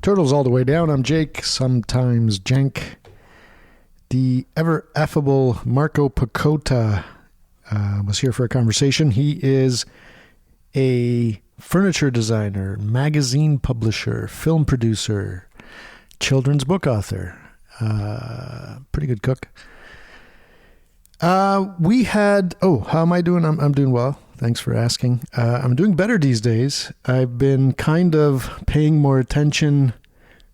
Turtles all the way down. I'm Jake, sometimes Jenk. The ever affable Marco Pecota was here for a conversation. He is a furniture designer, magazine publisher, film producer, children's book author, pretty good cook. How am I doing? I'm doing well. Thanks for asking. I'm doing better these days. I've been kind of paying more attention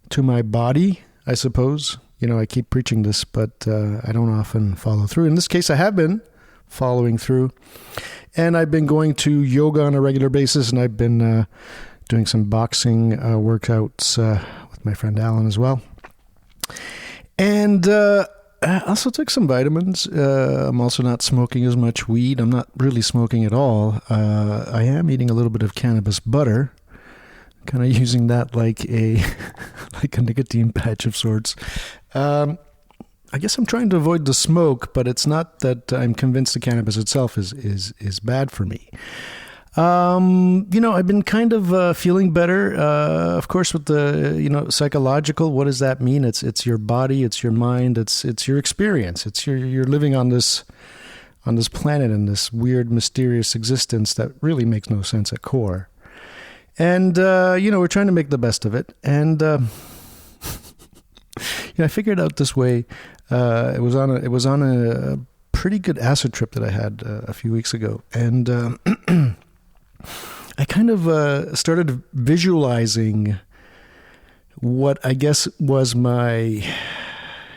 to my body, I suppose. You know, I keep preaching this, but I don't often follow through. In this case, I have been following through. And I've been going to yoga on a regular basis, and I've been doing some boxing workouts with my friend Alan as well. And I also took some vitamins. I'm also not smoking as much weed. I'm not really smoking at all. I am eating a little bit of cannabis butter, kind of using that like a nicotine patch of sorts. I guess I'm trying to avoid the smoke, but it's not that I'm convinced the cannabis itself is bad for me. I've been kind of feeling better. Of course, with the psychological. What does that mean? It's your body, it's your mind, it's your experience. It's you're living on this planet in this weird, mysterious existence that really makes no sense at core. And we're trying to make the best of it. And I figured out this way. It was on a pretty good acid trip that I had a few weeks ago, and I kind of started visualizing what I guess was my,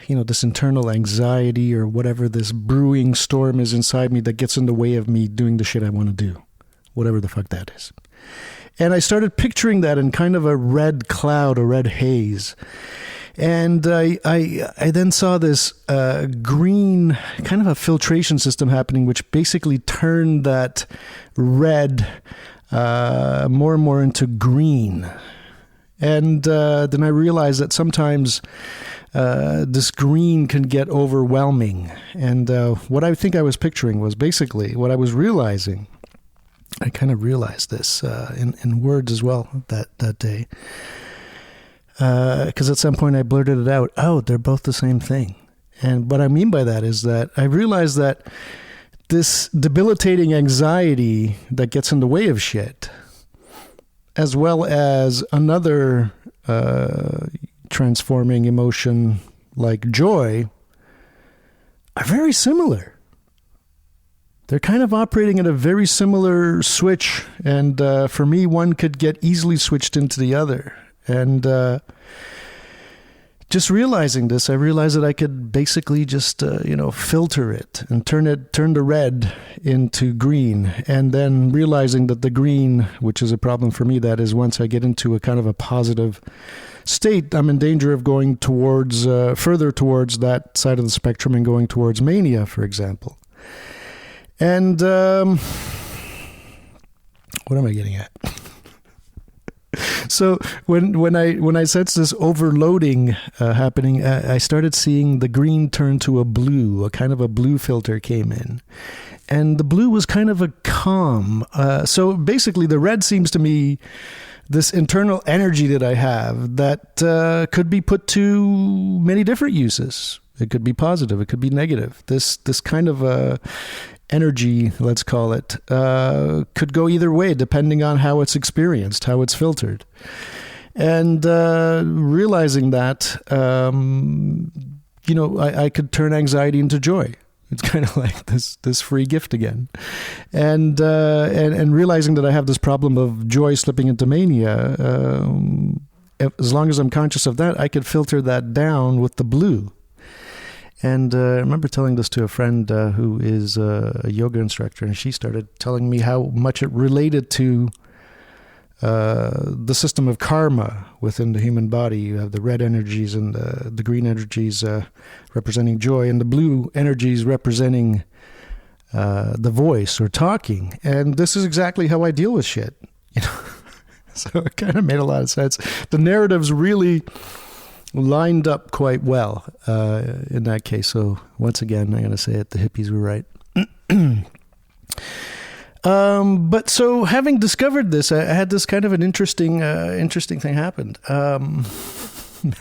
this internal anxiety or whatever this brewing storm is inside me that gets in the way of me doing the shit I want to do, whatever the fuck that is. And I started picturing that in kind of a red cloud, a red haze. And I then saw this green kind of a filtration system happening, which basically turned that red more and more into green. And then I realized that sometimes this green can get overwhelming. And what I think I was picturing was basically what I was realizing. I kind of realized this in words as well that day. Because at some point I blurted it out. Oh, they're both the same thing. And what I mean by that is that I realized that this debilitating anxiety that gets in the way of shit, as well as another transforming emotion like joy, are very similar. They're kind of operating at a very similar switch. And for me, one could get easily switched into the other. And just realizing this, I realized that I could basically just, filter it and turn the red into green. And then realizing that the green, which is a problem for me, that is once I get into a kind of a positive state, I'm in danger of going towards, further towards that side of the spectrum and going towards mania, for example. And what am I getting at? So when I sensed this overloading happening, I started seeing the green turn to a blue. A kind of a blue filter came in, and the blue was kind of a calm. So basically, the red seems to me this internal energy that I have that could be put to many different uses. It could be positive. It could be negative. This kind of energy, let's call it, could go either way depending on how it's experienced, how it's filtered. And realizing that, I could turn anxiety into joy. It's kind of like this free gift again. And realizing that I have this problem of joy slipping into mania, as long as I'm conscious of that, I could filter that down with the blue. And I remember telling this to a friend who is a yoga instructor, and she started telling me how much it related to the system of karma within the human body. You have the red energies and the green energies representing joy, and the blue energies representing the voice or talking. And this is exactly how I deal with shit. So it kind of made a lot of sense. The narratives really lined up quite well in that case. So once again, I'm going to say it, the hippies were right. But so having discovered this, I had this kind of an interesting thing happened. I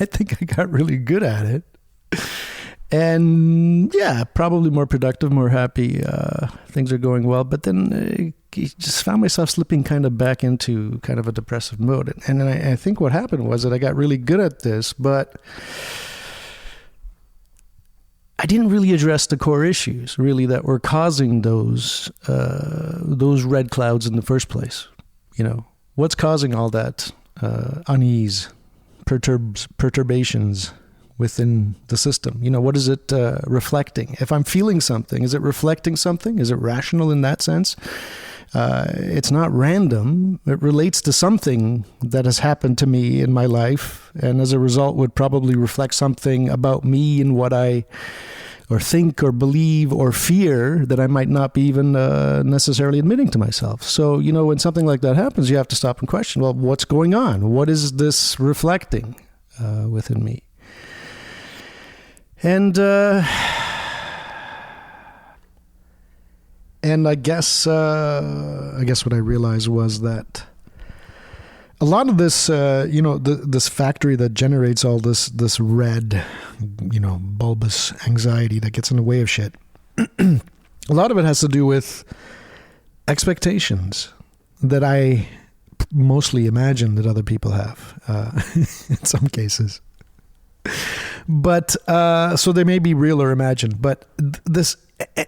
think I got really good at it. And yeah, probably more productive, more happy. Things are going well. But then I just found myself slipping kind of back into kind of a depressive mode. And then I think what happened was that I got really good at this, but I didn't really address the core issues, really, that were causing those red clouds in the first place. You know, what's causing all that unease, perturbations within the system? You know, what is it reflecting? If I'm feeling something, is it reflecting something? Is it rational in that sense? It's not random. It relates to something that has happened to me in my life, and as a result would probably reflect something about me and what I or think or believe or fear that I might not be even necessarily admitting to myself. So, you know, when something like that happens, you have to stop and question, well, what's going on? What is this reflecting within me? And I guess what I realized was that a lot of this, this factory that generates all this red, bulbous anxiety that gets in the way of shit. A lot of it has to do with expectations that I mostly imagine that other people have, in some cases. But so they may be real or imagined, but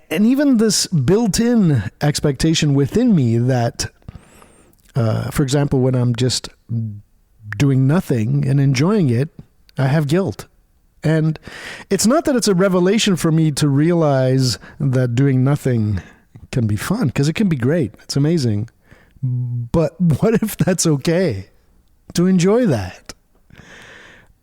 even this built-in expectation within me that, for example, when I'm just doing nothing and enjoying it, I have guilt. And it's not that it's a revelation for me to realize that doing nothing can be fun, because it can be great. It's amazing. But what if that's okay to enjoy that?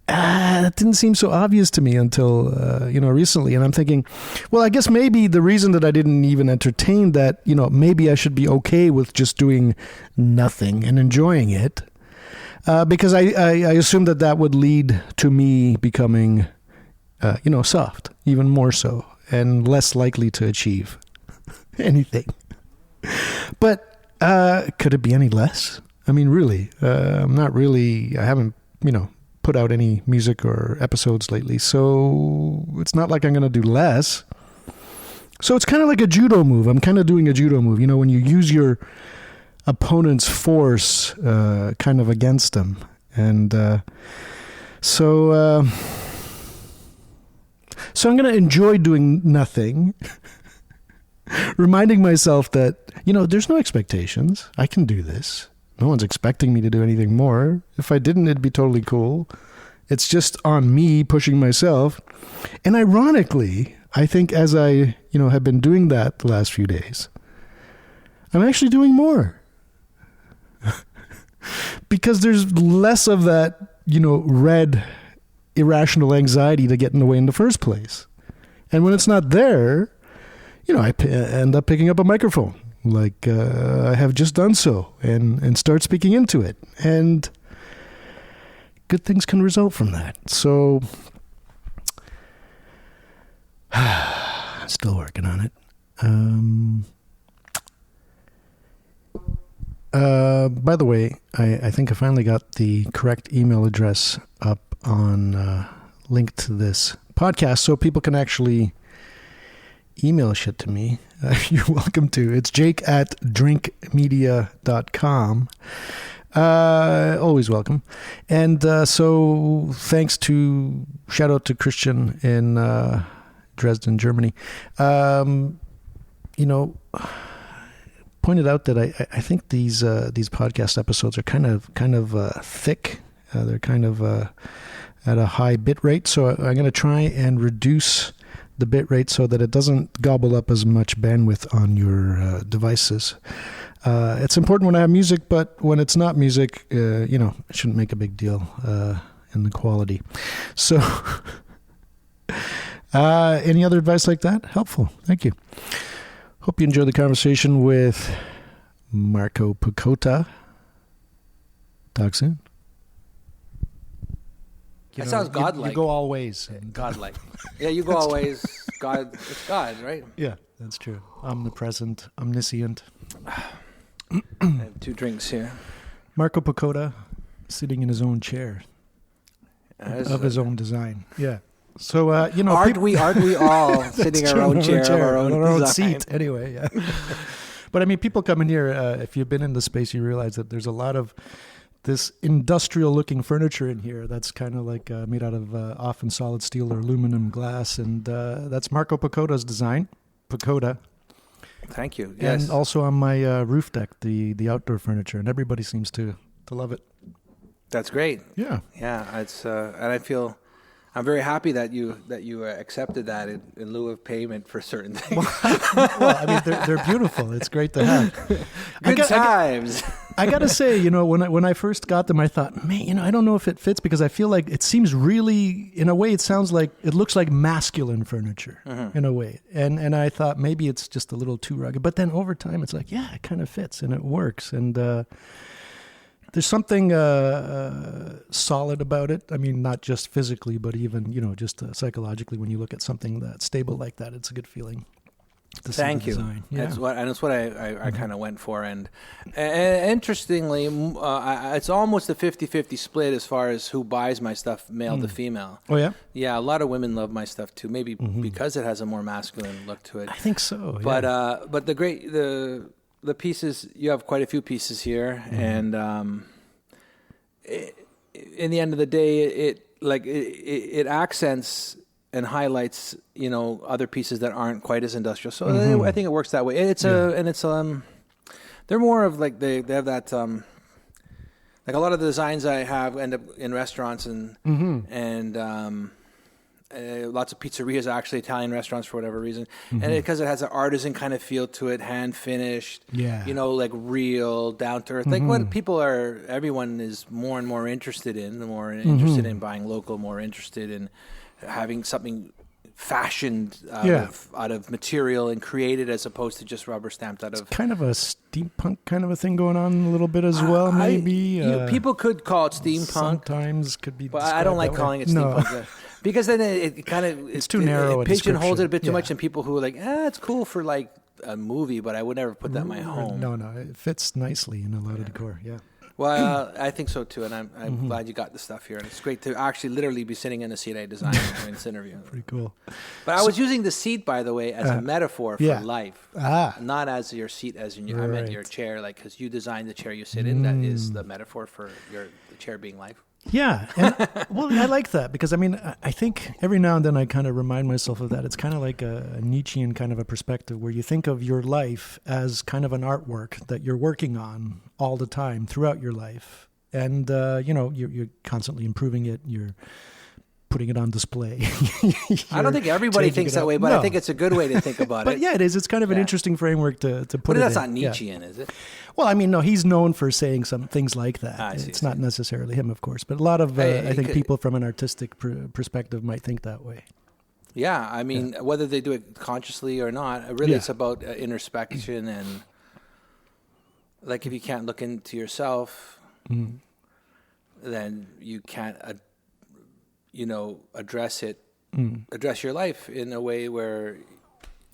That didn't seem so obvious to me until, recently. And I'm thinking, well, I guess maybe the reason that I didn't even entertain that, maybe I should be okay with just doing nothing and enjoying it. Because I assumed that would lead to me becoming, soft, even more so, and less likely to achieve anything. But could it be any less? I mean, really, I haven't, put out any music or episodes lately, so it's not like I'm going to do less. So it's kind of like a judo move. I'm kind of doing a judo move, when you use your opponent's force kind of against them. And so I'm going to enjoy doing nothing, reminding myself that, there's no expectations. I can do this. No one's expecting me to do anything more. If I didn't, it'd be totally cool. It's just on me pushing myself. And ironically, I think as I, have been doing that the last few days, I'm actually doing more. Because there's less of that, red, irrational anxiety to get in the way in the first place. And when it's not there, I end up picking up a microphone. Like I have just done so, and start speaking into it. And good things can result from that. So, still working on it. By the way, I think I finally got the correct email address up on link to this podcast, so people can actually email shit to me. You're welcome to. It's jake@drinkmedia.com. Always welcome. And so thanks to, shout out to Christian in Dresden, Germany. Pointed out that I think these podcast episodes are kind of thick. They're kind of at a high bit rate. So I'm going to try and reduce the bit rate so that it doesn't gobble up as much bandwidth on your devices. It's important when I have music, but when it's not music, it shouldn't make a big deal in the quality. So, any other advice like that? Helpful. Thank you. Hope you enjoyed the conversation with Marco Pecota. Talk soon. That sounds godlike. You go all ways. Godlike. Yeah, you go all ways. God, it's God, right? Yeah. That's true. Omnipresent, omniscient. I have 2 drinks here. Marco Pecota sitting in his own chair of his own design. Yeah. So, aren't we all sitting in our own chair of our own seat? Anyway, yeah. But I mean, people come in here, if you've been in the space, you realize that there's a lot of this industrial-looking furniture in here that's kind of like made out of often solid steel or aluminum glass, and that's Marco Pecota's design, Pecota. Thank you. Yes. And also on my roof deck, the outdoor furniture, and everybody seems to love it. That's great. Yeah. Yeah, it's and I feel I'm very happy that you accepted that in lieu of payment for certain things. Well, I mean, they're beautiful. It's great to have. Good times. I gotta say, when I first got them, I thought, man, I don't know if it fits because I feel like it seems really, in a way, it looks like masculine furniture in a way, and I thought maybe it's just a little too rugged. But then over time, it's like, yeah, it kind of fits and it works, and there's something solid about it. I mean, not just physically, but even just psychologically. When you look at something that's stable like that, it's a good feeling. Thank you. Yeah. That's what I kind of went for. And interestingly, it's almost a 50-50 split as far as who buys my stuff, male to female. Oh, yeah? Yeah, a lot of women love my stuff, too, maybe because it has a more masculine look to it. I think so, But yeah. But the pieces, you have quite a few pieces here, and in the end of the day, it accents and highlights, other pieces that aren't quite as industrial. So I think it works that way. They're more of like they have that like a lot of the designs I have end up in restaurants and lots of pizzerias, actually Italian restaurants for whatever reason, and because it has an artisan kind of feel to it, hand finished, like real, down to earth, like what everyone is more and more interested in. The more interested in buying local, more interested in having something fashioned out of material and created as opposed to just rubber stamped out of. It's kind of a steampunk kind of a thing going on a little bit as well, maybe. People could call it steampunk. Sometimes could be. But I don't like calling it steampunk. No. Because then it kind of it's too narrow. It pigeonholes it a bit too much, and people who are like, it's cool for like a movie, but I would never put that in my home. No, it fits nicely in a lot of decor. Yeah. Well, I think so too, and I'm glad you got the stuff here, and it's great to actually literally be sitting in a seat I designed during this interview. Pretty cool. But I was using the seat, by the way, as a metaphor for life, not as your seat, as in I meant your chair, like because you designed the chair you sit in. That is the metaphor for the chair being life. Yeah. And, well, I like that because, I mean, I think every now and then I kind of remind myself of that. It's kind of like a Nietzschean kind of a perspective where you think of your life as kind of an artwork that you're working on all the time throughout your life. And, you're constantly improving it. You're putting it on display. I don't think everybody thinks that way, but I think it's a good way to think about it. But yeah, it is. It's kind of an interesting framework to put it in. But that's not Nietzschean, is it? Well, I mean, no, he's known for saying some things like that. It's not necessarily him, of course, but a lot of, I think people from an artistic perspective might think that way. Yeah, I mean, whether they do it consciously or not, really it's about introspection and, like, if you can't look into yourself, then you can't, address your life in a way where...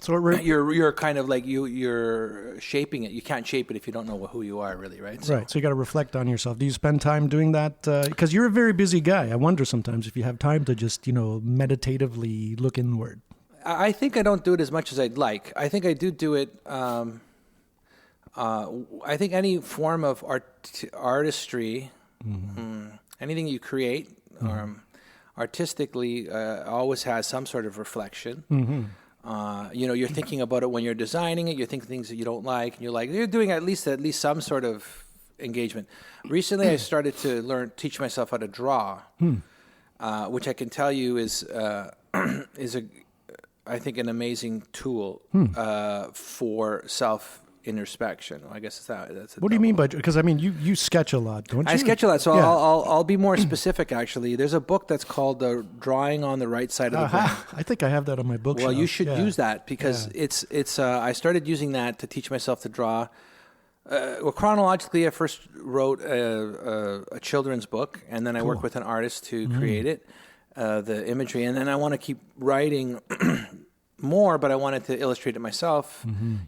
So you're kind of like you're shaping it. You can't shape it if you don't know who you are, really, right? So you got to reflect on yourself. Do you spend time doing that? Because you're a very busy guy. I wonder sometimes if you have time to just meditatively look inward. I think I don't do it as much as I'd like. I think I do it. I think any form of artistry, anything you create, artistically, always has some sort of reflection. You're thinking about it when you're designing it. You're thinking things that you don't like, and you're doing at least some sort of engagement. Recently, I started to teach myself how to draw, which I can tell you is I think an amazing tool for self-introspection. Well, I guess that's. What do you mean by? Because I mean, you sketch a lot, don't you? I sketch a lot, so I'll be more specific. Actually, there's a book that's called "Drawing on the Right Side of the Brain." I think I have that on my bookshelf. Well, you should use that because it's. I started using that to teach myself to draw. Chronologically, I first wrote a children's book, and then I worked with an artist to create it, the imagery, and then I want to keep writing more, but I wanted to illustrate it myself,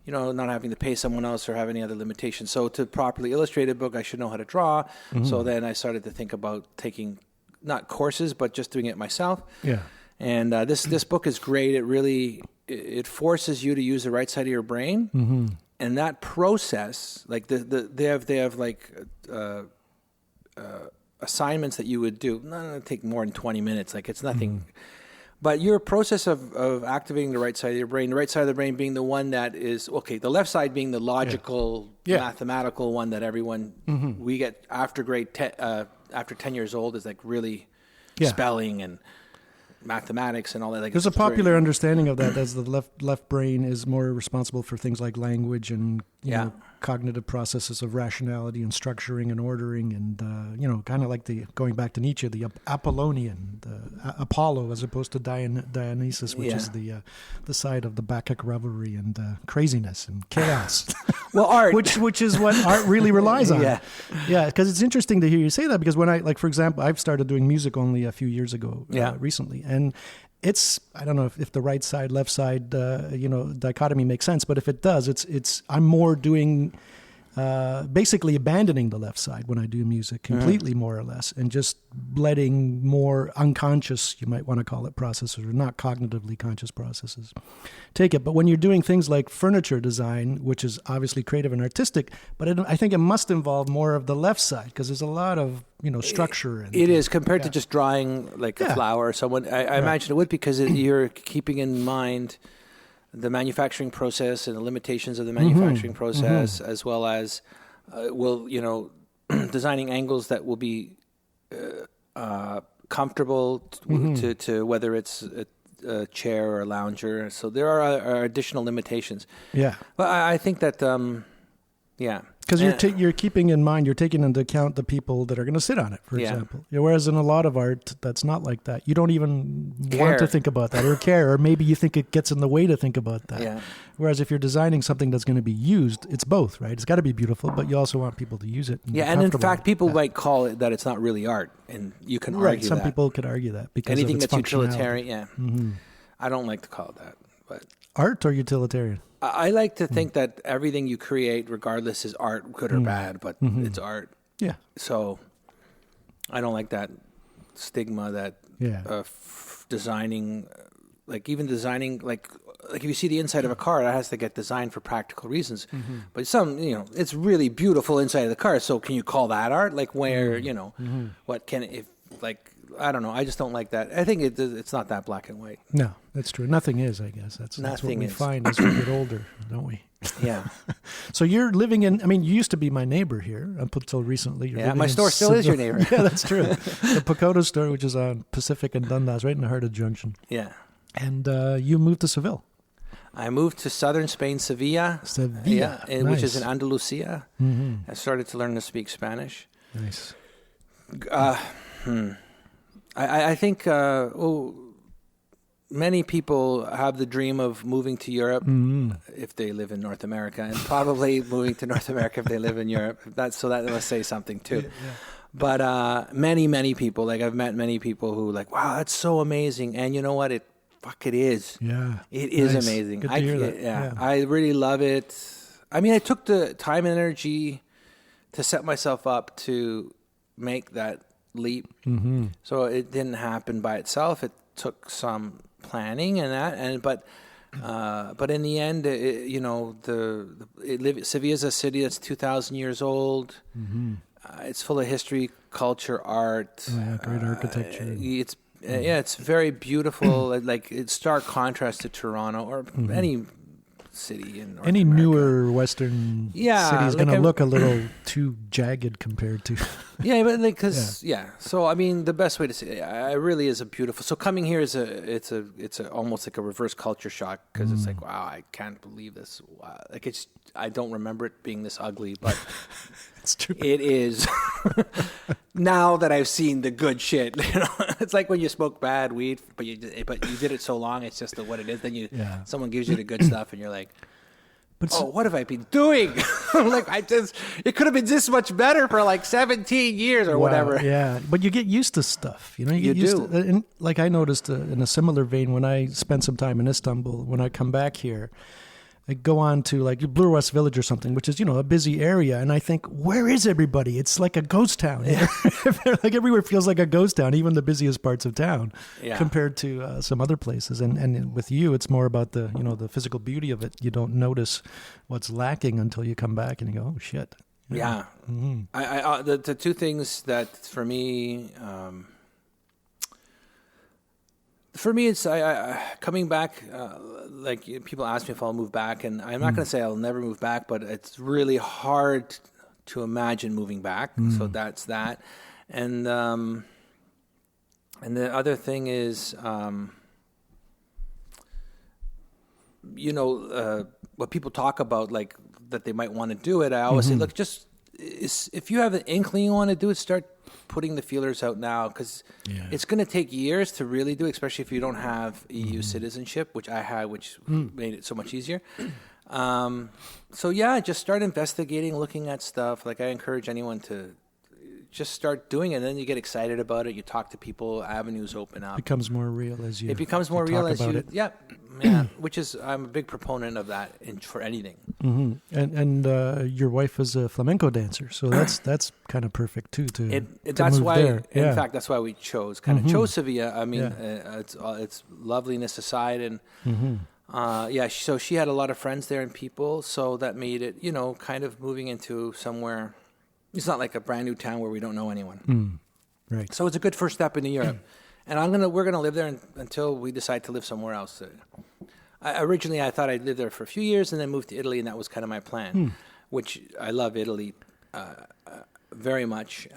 not having to pay someone else or have any other limitations. So to properly illustrate a book, I should know how to draw. So then I started to think about taking not courses, but just doing it myself. Yeah. And this book is great. It really, it forces you to use the right side of your brain. And that process, like they have like assignments that you would do. Not going to take more than 20 minutes. Like it's nothing. But your process of activating the right side of your brain, the right side of the brain being the one that is, okay, the left side being the logical, mathematical one that everyone, we get after after 10 years old is like really spelling and mathematics and all that. Like there's a popular understanding of that as the left brain is more responsible for things like language and you know, cognitive processes of rationality and structuring and ordering and kind of like the going back to Nietzsche, the Apollonian, the Apollo as opposed to Dionysus, which is the side of the Bacchic revelry and craziness and chaos. Well, art, which is what art really relies on. Yeah, because it's interesting to hear you say that because when I for example, I've started doing music only a few years ago, recently, and it's I don't know if the right side, left side, dichotomy makes sense, but if it does, it's I'm more doing basically abandoning the left side when I do music completely, more or less, and just letting more unconscious, you might want to call it, processes or not cognitively conscious processes take it. But when you're doing things like furniture design, which is obviously creative and artistic, but I think it must involve more of the left side because there's a lot of structure. And it is compared to just drawing like a flower or someone. I imagine it would because you're keeping in mind the manufacturing process and the limitations of the manufacturing process, as well as, designing angles that will be comfortable to whether it's a chair or a lounger. So there are additional limitations. Yeah. But I think that, because you're keeping in mind, you're taking into account the people that are going to sit on it, for example. Whereas in a lot of art, that's not like that. You don't even want to think about that or care, or maybe you think it gets in the way to think about that. Yeah. Whereas if you're designing something that's going to be used, it's both, right? It's got to be beautiful, but you also want people to use it. And in fact, people might call it that it's not really art, and you can argue that. Some people could argue that because anything of its that's utilitarian. I don't like to call it that, but art or utilitarian. I like to think that everything you create, regardless, is art, good or bad, but it's art. Yeah. So I don't like that stigma that designing, like if you see the inside of a car, it has to get designed for practical reasons. But it's really beautiful inside of the car. So can you call that art? Like where, what can, if like, I don't know. I just don't like that. I think it's not that black and white. No, that's true. Nothing is, I guess. That's what we find as we get older, don't we? Yeah. So you're living in, you used to be my neighbor here up until recently. My store still is your neighbor. Yeah, that's true. The Pecota store, which is on Pacific and Dundas, right in the heart of Junction. Yeah. And you moved to Seville. I moved to southern Spain, Sevilla. Nice. Which is in Andalusia. I started to learn to speak Spanish. Nice. I think many people have the dream of moving to Europe if they live in North America, and probably moving to North America if they live in Europe. That must say something too. Yeah. But many people, like I've met many people who like, wow, that's so amazing. And you know what? It is. Yeah. It is amazing. Good to hear that. I really love it. I took the time and energy to set myself up to make that leap. So it didn't happen by itself. It took some planning but in the end, Sevilla is a city that's 2,000 years old. It's full of history, culture, art. Great architecture. It's very beautiful. Like it's stark contrast to Toronto or any city in North any America. Newer Western city is going to look a little too jagged compared to. So the best way to say it really is a beautiful. So coming here is it's almost like a reverse culture shock because it's like, wow, I can't believe this. Wow. Like I don't remember it being this ugly, but it's true. It is. Now that I've seen the good shit, it's like when you smoke bad weed, but you did it so long, it's just what it is. Then someone gives you the good stuff, and you're like, But what have I been doing? Like it could have been this much better for like 17 years or whatever. Yeah, but you get used to stuff, you know. You get used to, and like I noticed in a similar vein when I spent some time in Istanbul. When I come back here, I go on to like Blue West Village or something, which is, you know, a busy area. And I think, where is everybody? It's like a ghost town. Yeah. Like everywhere feels like a ghost town, even the busiest parts of town, compared to some other places. And with you, it's more about the, you know, the physical beauty of it. You don't notice what's lacking until you come back and you go, oh, shit. You know? Yeah. Mm-hmm. The two things that for me... For me, it's coming back. Like people ask me if I'll move back, and I'm not going to say I'll never move back, but it's really hard to imagine moving back. So that's that, and the other thing is, you know, what people talk about, like that they might want to do it. I always say, look, just if you have an inkling you want to do it, start putting the feelers out now, because it's going to take years to really do it, especially if you don't have EU citizenship, which I had, which made it so much easier. So yeah, just start investigating, looking at stuff. Like I encourage anyone to just start doing it, and then you get excited about it. You talk to people, avenues open up. It becomes more real as you. It becomes more real as you. Yeah. Which is, I'm a big proponent of that for anything. Mm-hmm. And your wife is a flamenco dancer, so that's kind of perfect too. That's why. There. In fact, that's why we chose chose Sevilla. I mean, it's loveliness aside, and so she had a lot of friends there and people, so that made it, you know, kind of moving into somewhere. It's not like a brand new town where we don't know anyone. Right. So it's a good first step into Europe. And we're gonna live there until we decide to live somewhere else. Originally, I thought I'd live there for a few years and then move to Italy, and that was kind of my plan. Which I love Italy very much.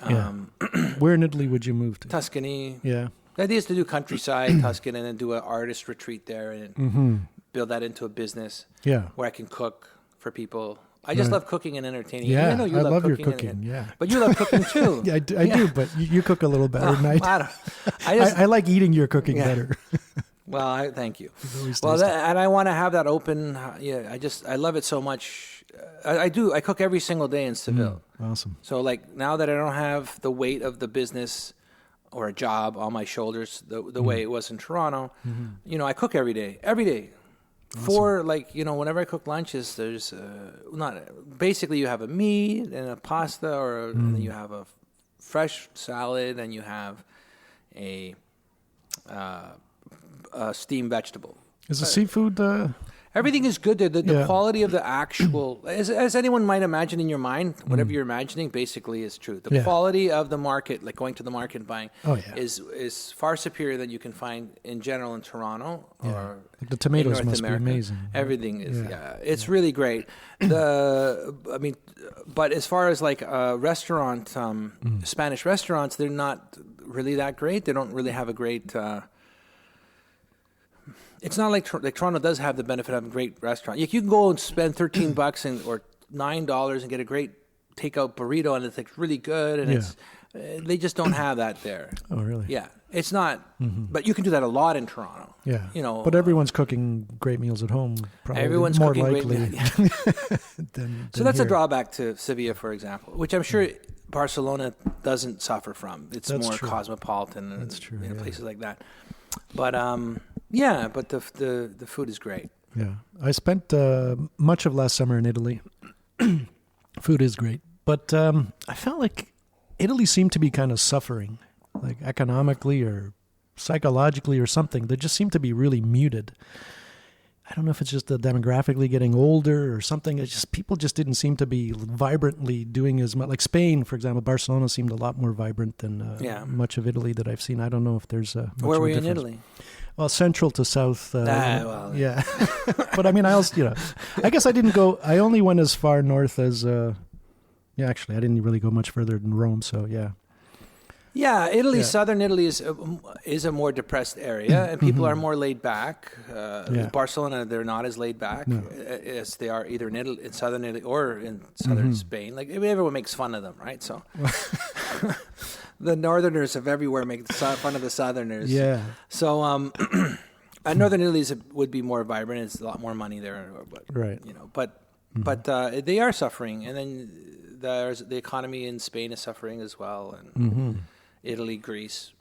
Where in Italy would you move to? Tuscany. Yeah. The idea is to do countryside, Tuscany, and then do an artist retreat there and build that into a business. Yeah. Where I can cook for people. I just love cooking and entertaining. Yeah, I know you love cooking your cooking. But you love cooking too. I do, but you cook a little better than I do. I like eating your cooking better. Well, thank you. Well, and I want to have that open. I love it so much. I do. I cook every single day in Seville. Awesome. So like now that I don't have the weight of the business or a job on my shoulders, the way it was in Toronto, you know, I cook every day. Awesome. For like, you know, whenever I cook lunches, there's basically you have a meat and a pasta, and then you have a fresh salad, and you have a steamed vegetable. Is the seafood? Everything is good. The quality of the actual, as anyone might imagine in your mind, whatever you're imagining basically is true. The quality of the market, like going to the market and buying, is far superior than you can find in general in Toronto or like the tomatoes in North must America. Be amazing. Everything is, it's really great. But as far as like restaurant, Spanish restaurants, they're not really that great. They don't really have a great. It's not like Toronto does have the benefit of a great restaurant. You can go and spend $13 or $9 and get a great takeout burrito, and it's like really good. And they just don't have that there. Oh, really? Yeah, it's not. But you can do that a lot in Toronto. Yeah, you know. But everyone's cooking great meals at home. Probably everyone's more cooking likely. Than so that's here. A drawback to Sevilla, for example, which I'm sure Barcelona doesn't suffer from. It's more cosmopolitan and places like that. But but the food is great. Yeah, I spent much of last summer in Italy. Food is great, but I felt like Italy seemed to be kind of suffering, like economically or psychologically or something. They just seemed to be really muted. I don't know if it's just the demographically getting older or something. It's just people just didn't seem to be vibrantly doing as much. Like Spain, for example, Barcelona seemed a lot more vibrant than much of Italy that I've seen. I don't know if there's much Where were you difference. in Italy? Well, central to south. Yeah. But I mean, I guess I didn't go. I only went as far north as. Actually, I didn't really go much further than Rome. So yeah. Yeah, Italy, southern Italy is a more depressed area, and people are more laid back. Barcelona, they're not as laid back as they are either in southern Italy or in southern Spain. Like everyone makes fun of them, right? So the northerners of everywhere make fun of the southerners. Yeah. So northern Italy would be more vibrant. It's a lot more money there, right? You know, but But they are suffering, and then there's the economy in Spain is suffering as well, and Italy, Greece.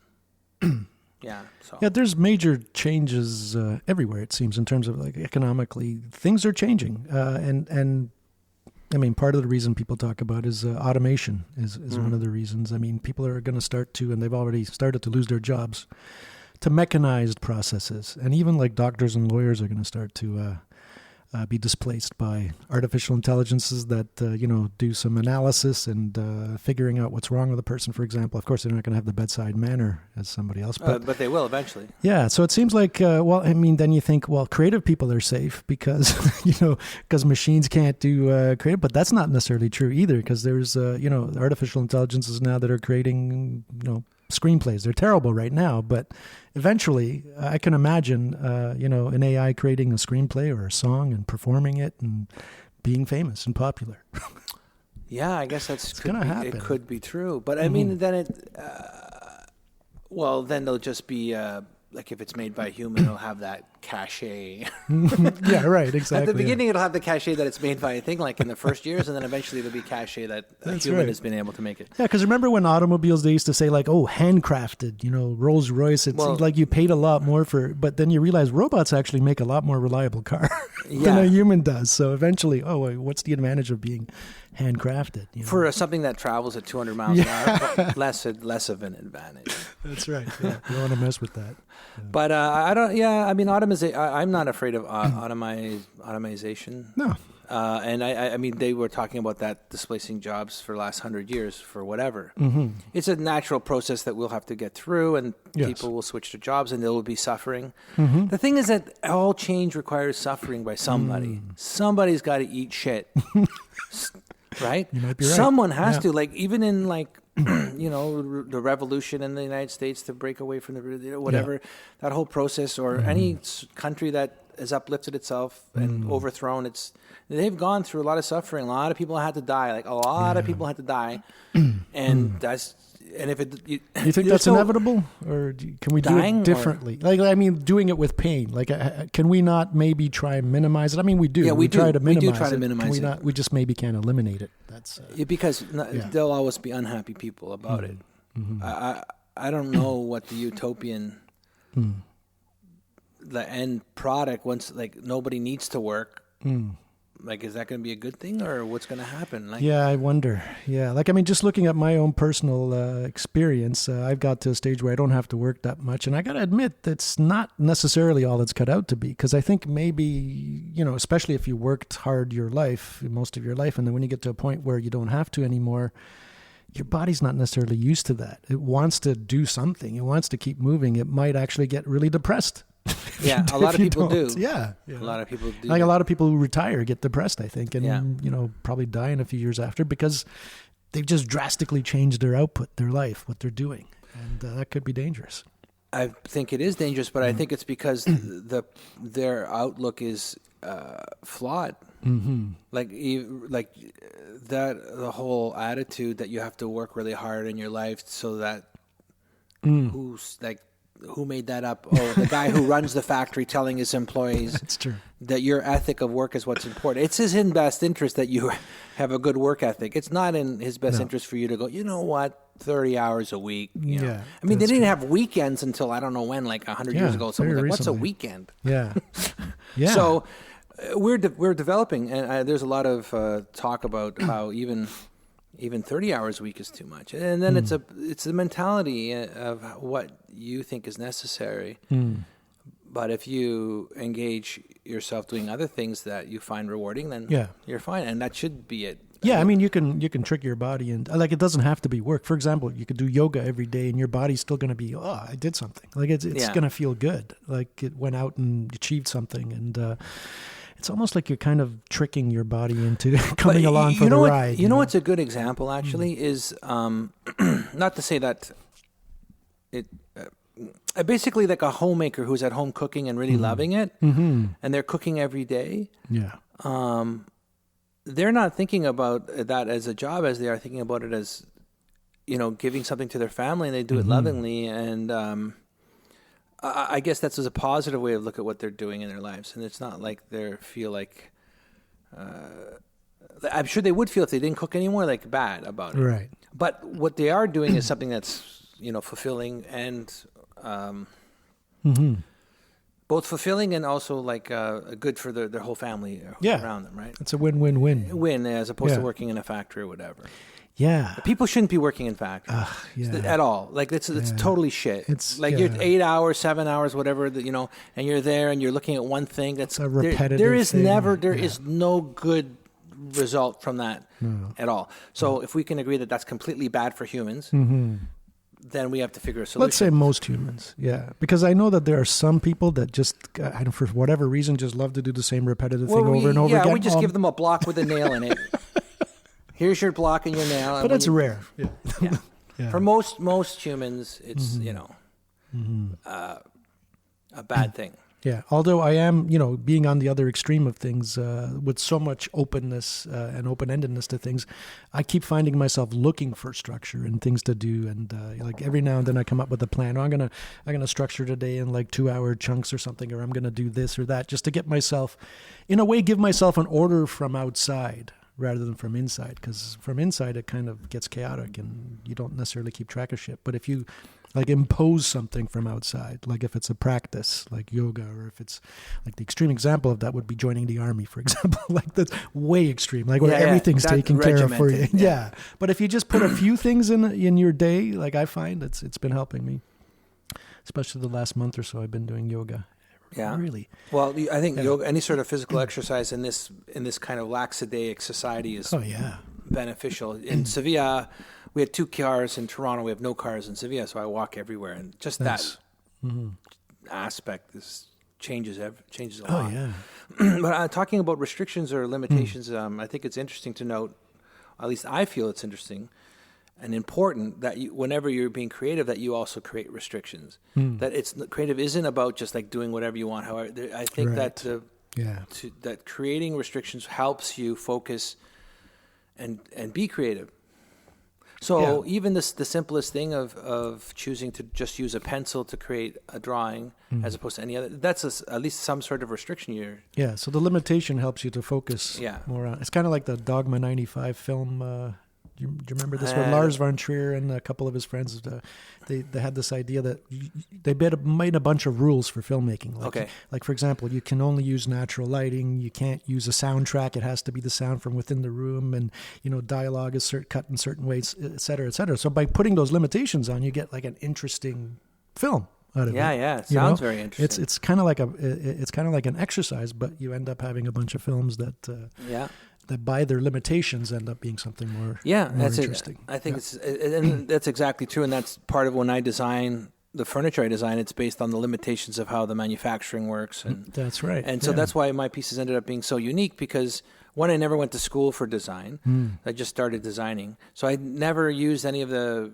Yeah. So. Yeah, there's major changes everywhere, it seems, in terms of like economically. Things are changing. And I mean, part of the reason people talk about is automation is one of the reasons. I mean, people are going to start to, and they've already started to lose their jobs to mechanized processes. And even like doctors and lawyers are going to start to be displaced by artificial intelligences that, do some analysis and figuring out what's wrong with a person, for example. Of course, they're not going to have the bedside manner as somebody else. But they will eventually. Yeah, so it seems like, then you think, creative people are safe because, because machines can't do creative. But that's not necessarily true either, because there's, artificial intelligences now that are creating, screenplays. They're terrible right now, but eventually I can imagine, an AI creating a screenplay or a song and performing it and being famous and popular. Yeah, I guess that's going to happen. It could be true, but I mean, then then they'll just be like if it's made by a human, it'll have that cachet. Yeah, right, exactly. At the beginning, it'll have the cachet that it's made by a thing, like in the first years, and then eventually there'll be cachet that a human has been able to make it. Yeah, because remember when automobiles, they used to say like, oh, handcrafted, Rolls Royce, it seemed like you paid a lot more but then you realize robots actually make a lot more reliable car than a human does. So eventually, what's the advantage of being handcrafted? For something that travels at 200 miles an hour, less of an advantage. That's right. Yeah, you don't want to mess with that. Yeah. But I don't. Yeah, I mean, I'm not afraid of automation. No. And I mean, they were talking about that displacing jobs for the last 100 years for whatever. It's a natural process that we'll have to get through, and people will switch to jobs, and there will be suffering. The thing is that all change requires suffering by somebody. Somebody's got to eat shit, right? You might be right. Someone has to. Like even in like. The revolution in the United States to break away from the whatever, that whole process, or any country that has uplifted itself and overthrown, they've gone through a lot of suffering. A lot of people had to die. Like a lot of people had to die, and if you think that's inevitable, or can we do it differently? Doing it with pain. Like, can we not maybe try and minimize it? I mean, we do. Yeah, we try to minimize it. We do try to minimize it. We just maybe can't eliminate it. That's because there'll always be unhappy people about it. I don't know what the utopian, the end product once nobody needs to work. Is that going to be a good thing, or what's going to happen? I wonder. Yeah, just looking at my own personal experience, I've got to a stage where I don't have to work that much, and I got to admit that's not necessarily all it's cut out to be. Because I think maybe especially if you worked hard most of your life, and then when you get to a point where you don't have to anymore, your body's not necessarily used to that. It wants to do something. It wants to keep moving. It might actually get really depressed. Yeah, a lot of people do. Yeah. A lot of people do. A lot of people who retire get depressed, I think, and probably die in a few years after because they've just drastically changed their output, their life, what they're doing, and that could be dangerous. I think it is dangerous, but I think it's because their outlook is flawed. The whole attitude that you have to work really hard in your life so that who made that up? Oh, the guy who runs the factory telling his employees that's true. That your ethic of work is what's important. It's in best interest that you have a good work ethic. It's not in his best interest for you to go, 30 hours a week. I mean, they didn't have weekends until I don't know when, 100 years ago. Someone's like, what's a weekend? Yeah. So we're developing, and there's a lot of talk about how even 30 hours a week is too much. And then it's the mentality of what you think is necessary. But if you engage yourself doing other things that you find rewarding, then you're fine. And that should be it. Yeah, I mean, you can trick your body, and it doesn't have to be work. For example, you could do yoga every day, and your body's still going to be, I did something. It's going to feel good. It went out and achieved something, and it's almost like you're kind of tricking your body into coming along for the ride. You know what's a good example, actually, is not to say that it... basically like a homemaker who's at home cooking and really loving it, and they're cooking every day. Yeah. They're not thinking about that as a job as they are thinking about it as, giving something to their family, and they do it lovingly. And I guess that's a positive way of look at what they're doing in their lives. And it's not like they feel like I'm sure they would feel if they didn't cook anymore, like bad about it. Right. But what they are doing is something that's, fulfilling and both fulfilling and also like good for their whole family around them, right? It's a win-win-win. Win as opposed to working in a factory or whatever. Yeah. People shouldn't be working in factories at all. Like it's totally shit. It's like you're 8 hours, 7 hours, whatever, and you're there and you're looking at one thing. That's a repetitive There is thing. is no good result from that at all. So if we can agree that that's completely bad for humans, then we have to figure a solution. Let's say most humans, because I know that there are some people that just, for whatever reason, just love to do the same repetitive thing over and over again. Yeah, we just give them a block with a nail in it. Here's your block and your nail. But it's rare. Yeah. Yeah. For most humans, it's a bad thing. Yeah, although I am, being on the other extreme of things, with so much openness and open-endedness to things, I keep finding myself looking for structure and things to do, and like every now and then I come up with a plan. I'm gonna structure today in like 2-hour chunks or something, or I'm gonna do this or that, just to get myself, in a way, give myself an order from outside rather than from inside, because from inside it kind of gets chaotic and you don't necessarily keep track of shit. But if you like impose something from outside, like if it's a practice like yoga, or if it's like the extreme example of that would be joining the army, for example. Like that's way extreme, like where everything's taken care of for you. Yeah. But if you just put a few things in your day, like I find it's been helping me, especially the last month or so I've been doing yoga. Yeah, really. Well, I think yoga, any sort of physical exercise in this kind of lackadaisic society is beneficial. In Sevilla, we had 2 cars. In Toronto, we have no cars in Sevilla, so I walk everywhere, and just that aspect changes a lot. Oh yeah. But talking about restrictions or limitations, I think it's interesting to note. At least I feel it's interesting and important that whenever you're being creative, that you also create restrictions. That creative isn't about just like doing whatever you want. However, I think that that creating restrictions helps you focus and be creative. So even the simplest thing of choosing to just use a pencil to create a drawing as opposed to any other, that's at least some sort of restriction. So the limitation helps you to focus more on. It's kind of like the Dogma 95 film. Do you remember this? Where Lars von Trier and a couple of his friends, they had this idea that they made a bunch of rules for filmmaking. Like for example, you can only use natural lighting. You can't use a soundtrack. It has to be the sound from within the room, and dialogue is cut in certain ways, et cetera, et cetera. So by putting those limitations on, you get like an interesting film out of it. Yeah, it sounds very interesting. It's kind of like an exercise, but you end up having a bunch of films that that by their limitations end up being something more interesting. I think and that's exactly true, and that's part of when I design the furniture I design. It's based on the limitations of how the manufacturing works, and that's right. And so that's why my pieces ended up being so unique, because one, I never went to school for design. I just started designing, so I never used any of the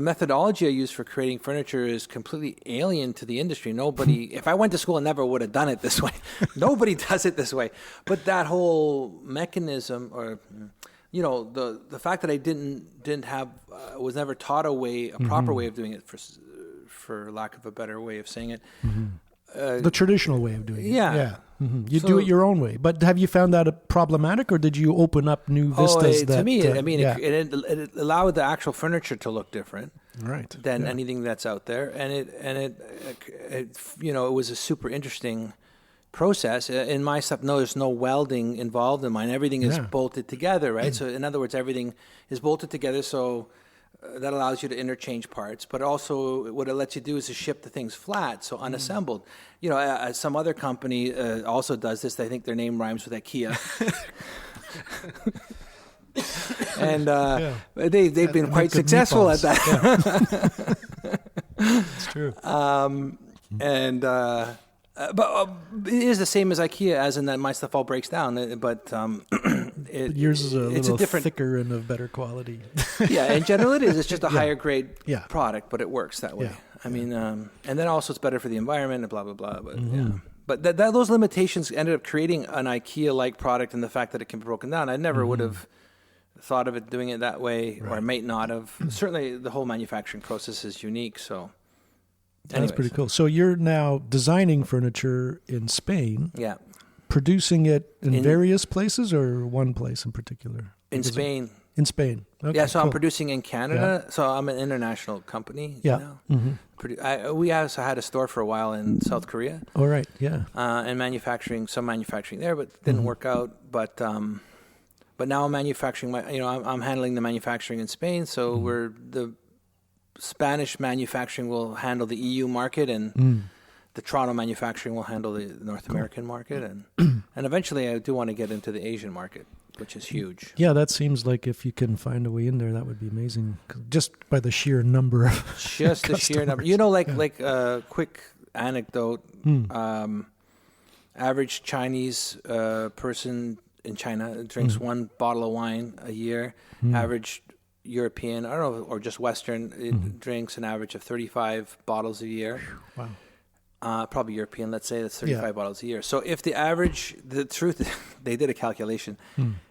methodology I use for creating furniture is completely alien to the industry. Nobody, if I went to school, I never would have done it this way. Nobody does it this way. But that whole mechanism, or the fact that I didn't have was never taught a proper way of doing it, for lack of a better way of saying it. The traditional way of doing it. Yeah. You do it your own way. But have you found that problematic, or did you open up new vistas? To me, it allowed the actual furniture to look different, than anything that's out there, and it was a super interesting process. In my stuff, there's no welding involved in mine. Everything is bolted together, right? So in other words, everything is bolted together. So that allows you to interchange parts, but also what it lets you do is to ship the things flat, so unassembled. Some other company also does this. I think their name rhymes with IKEA. And they've been quite successful at that. It's true. But it is the same as IKEA, as in that my stuff all breaks down. But yours is a different, thicker and of better quality. In general it is. It's just a higher grade product, but it works that way. Yeah. I mean, and then also it's better for the environment and blah, blah, blah. But But those limitations ended up creating an IKEA-like product, and the fact that it can be broken down. I never would have thought of it doing it that way, or I might not have. Certainly the whole manufacturing process is unique, so... That's pretty cool. So you're now designing furniture in Spain. Yeah. producing it in various places or one place in particular? In Spain. In Spain. Okay, yeah, so cool. I'm producing in Canada. Yeah. So I'm an international company. Yeah. You know? We also had a store for a while in South Korea. Oh, right. Yeah. And some manufacturing there, but didn't work out. But now I'm manufacturing. I'm handling the manufacturing in Spain. So the Spanish manufacturing will handle the EU market, and the Toronto manufacturing will handle the North American market, and eventually I do want to get into the Asian market, which is huge. Yeah, that seems like if you can find a way in there, that would be amazing. Just by the sheer number of just the sheer number. You know, like a quick anecdote. Average Chinese person in China drinks one bottle of wine a year. Average European, I don't know, or just Western, drinks an average of 35 bottles a year. Wow. Probably European, let's say that's 35 bottles a year. So if the truth, they did a calculation.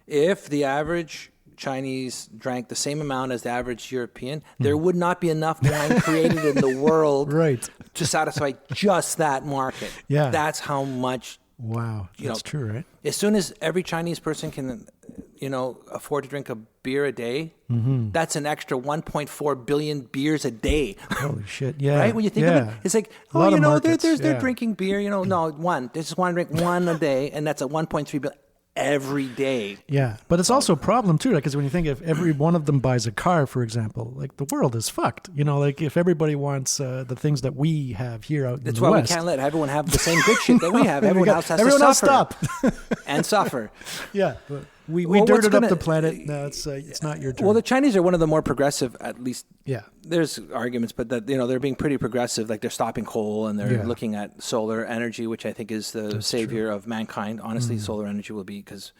If the average Chinese drank the same amount as the average European, there would not be enough wine created in the world to satisfy just that market. Yeah. That's how much. Wow. That's true, right? As soon as every Chinese person can, afford to drink a beer a day, that's an extra 1.4 billion beers a day. Holy shit. Yeah. Right? When you think of it, it's like, they're drinking beer, no, they just want to drink one a day, and that's a 1.3 billion every day. Yeah. But it's also a problem too, because when you think if every one of them buys a car, for example, like the world is fucked. Like if everybody wants the things that we have here out in the West. That's why we can't let everyone have the same good shit that we have. Everyone else has to suffer. Stop. And suffer. Yeah. But we dirted up the planet. No, it's not your turn. Well, the Chinese are one of the more progressive, at least. Yeah. There's arguments, but that they're being pretty progressive. Like they're stopping coal and they're looking at solar energy, which I think is the savior of mankind. Honestly, solar energy will be, because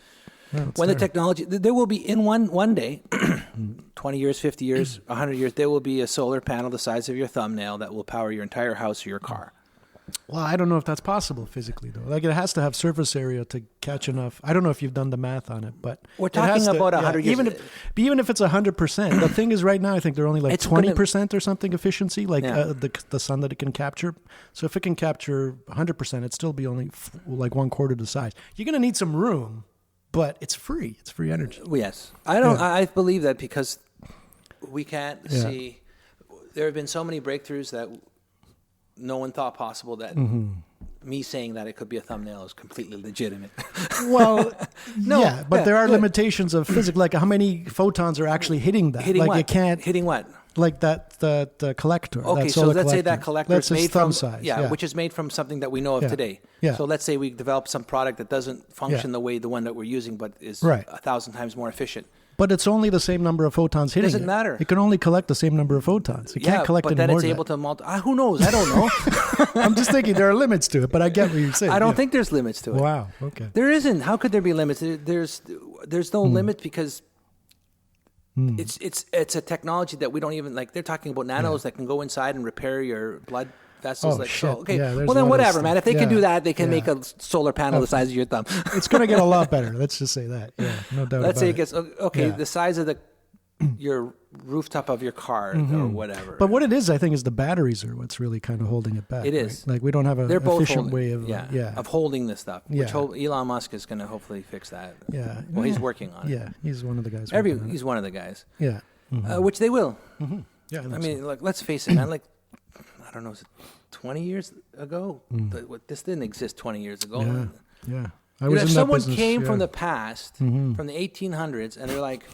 when the technology, there will be in one day, 20 years, 50 years, 100 years, there will be a solar panel the size of your thumbnail that will power your entire house or your car. Well, I don't know if that's possible physically, though. Like, it has to have surface area to catch enough. I don't know if you've done the math on it, but we're talking about 100 years. Even if it's 100%, the thing is, right now, I think they're only like 20% or something efficiency, like the sun that it can capture. So if it can capture 100%, it'd still be only like 1/4 the size. You're going to need some room, but it's free. It's free energy. Yes, I believe that, because we can't see. There have been so many breakthroughs that no one thought possible, that me saying that it could be a thumbnail is completely legitimate. Well, but there are limitations of physics, like how many photons are actually hitting that. Hitting like what? You can't hitting what? Like that collector. Okay, so let's say that collector is made from size. Which is made from something that we know of today. Yeah. So let's say we develop some product that doesn't function the way the one that we're using, but is 1,000 times more efficient. But it's only the same number of photons hitting it. Doesn't matter. It can only collect the same number of photons. It can't collect any more. But then it's able to multiply. Who knows? I don't know. I'm just thinking there are limits to it, but I get what you're saying. I don't think there's limits to it. Wow. Okay. There isn't. How could there be limits? There's no limit, because it's a technology that we don't even like. They're talking about nanos that can go inside and repair your blood vessels. Shit. So, okay. Yeah, well, then whatever, man. If they can do that, they can make a solar panel the size of your thumb. It's going to get a lot better. Let's just say that. Yeah, no doubt. Let's say it gets the size of your rooftop of your car or whatever. But what it is, I think, is the batteries are what's really kind of holding it back. It is. Right? Like we don't have an efficient way of of holding this stuff. Which Elon Musk is going to hopefully fix that. Yeah. Well, he's working on it. Yeah, he's one of the guys. He's one of the guys. Yeah. Which they will. Yeah. I mean, like, let's face it, man. Like, I don't know, was it 20 years ago? This didn't exist 20 years ago. Yeah. If someone came from the past, from the 1800s, and they're like,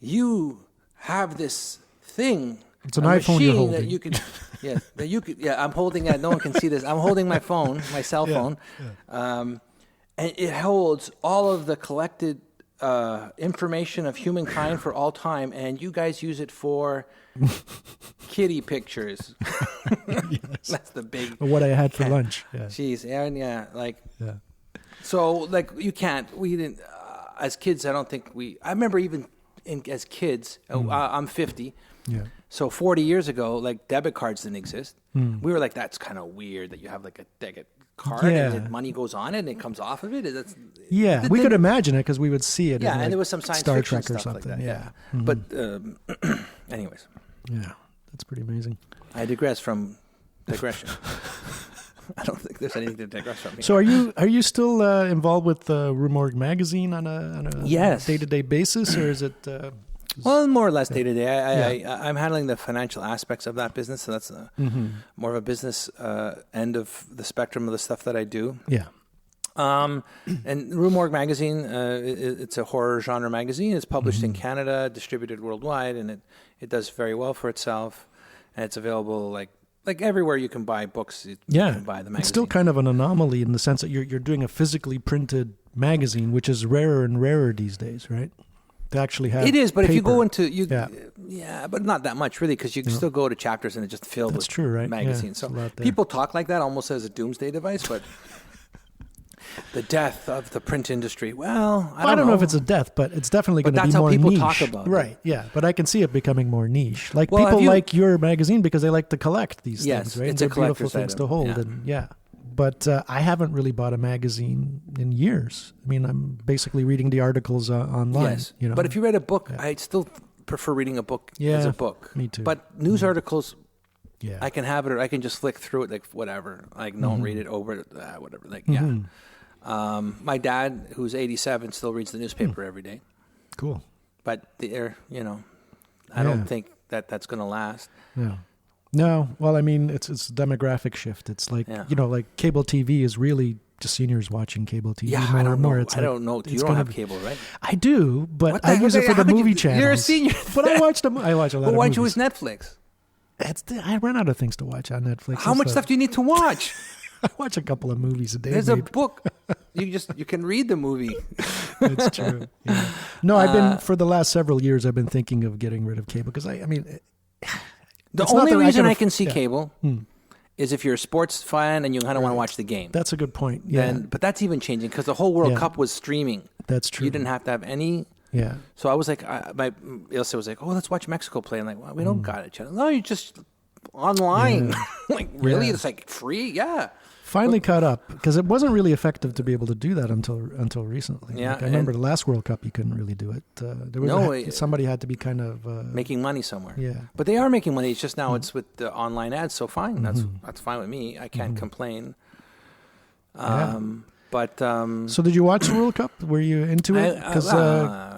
you have this thing. It's an iPhone you're holding. That you could, I'm holding it. No one can see this. I'm holding my phone, my cell phone, and it holds all of the collected information of humankind for all time, and you guys use it for kitty pictures. That's the big. What I had for lunch. Yeah. Jeez, So, like, you can't. We didn't. As kids, I don't think we. I remember even as kids. I'm 50. Yeah. So 40 years ago, like, debit cards didn't exist. We were like, that's kind of weird that you have like a debit card and money goes on it and it comes off of it. We could imagine it because we would see it. Yeah, in, like, and there was some science Star fiction Trek or stuff something. like that. Yeah. But anyways. Yeah, that's pretty amazing. I digress from digression. I don't think there's anything to digress from here. So are you still involved with Rue Morgue magazine on a Yes. day-to-day basis, or is it? Well, more or less day to day. I'm handling the financial aspects of that business, so that's more of a business end of the spectrum of the stuff that I do. Yeah. And Rue Morgue magazine, it's a horror genre magazine. It's published in Canada, distributed worldwide, and it does very well for itself. And it's available like everywhere you can buy books. You can buy the magazine. It's still kind of an anomaly in the sense that you're doing a physically printed magazine, which is rarer and rarer these days, right? To actually have it is, but paper. if you go into but not that much really, because you can still go to chapters and it's just filled with right? magazines. Yeah, so people talk like that almost as a doomsday device, but the death of the print industry. Well, I don't know if it's a death, but it's definitely going to be more niche. That's how people talk about it. Right, yeah. But I can see it becoming more niche. Like people like your magazine because they like to collect these things, right? It's a beautiful things to hold. But I haven't really bought a magazine in years. I mean, I'm basically reading the articles online. Yes, but if you read a book, I still prefer reading a book as a book. Me too. But news articles, I can have it, or I can just flick through it, like whatever. Like don't read it over, whatever. Like my dad, who's 87, still reads the newspaper every day. Cool. But I don't think that's going to last. Yeah. No, well, I mean, it's a demographic shift. It's like, like cable TV is really just seniors watching cable TV more and more. I don't know. You don't have cable, right? I do, but I use it for the movie channels. You're a senior. But I watch a lot of movies. But why don't you use Netflix? I run out of things to watch on Netflix. How much stuff do you need to watch? I watch a couple of movies a day. There's a book. You can read the movie. That's true. Yeah. No, I've been for the last several years. I've been thinking of getting rid of cable because I mean. The only reason I can see cable is if you're a sports fan and you kind of want to watch the game. That's a good point. Yeah. But that's even changing because the whole World Cup was streaming. That's true. You didn't have to have any. Yeah. So I was like, Ilse was like, oh, let's watch Mexico play. I'm like, well, we don't got it. No, you just online. Like, really? It's like free? Yeah. Finally caught up because it wasn't really effective to be able to do that until recently. Yeah, like I remember the last World Cup, you couldn't really do it. There was somebody had to be kind of making money somewhere. Yeah, but they are making money. It's just now it's with the online ads. So fine, that's fine with me. I can't complain. But so did you watch the World Cup? Were you into it? Because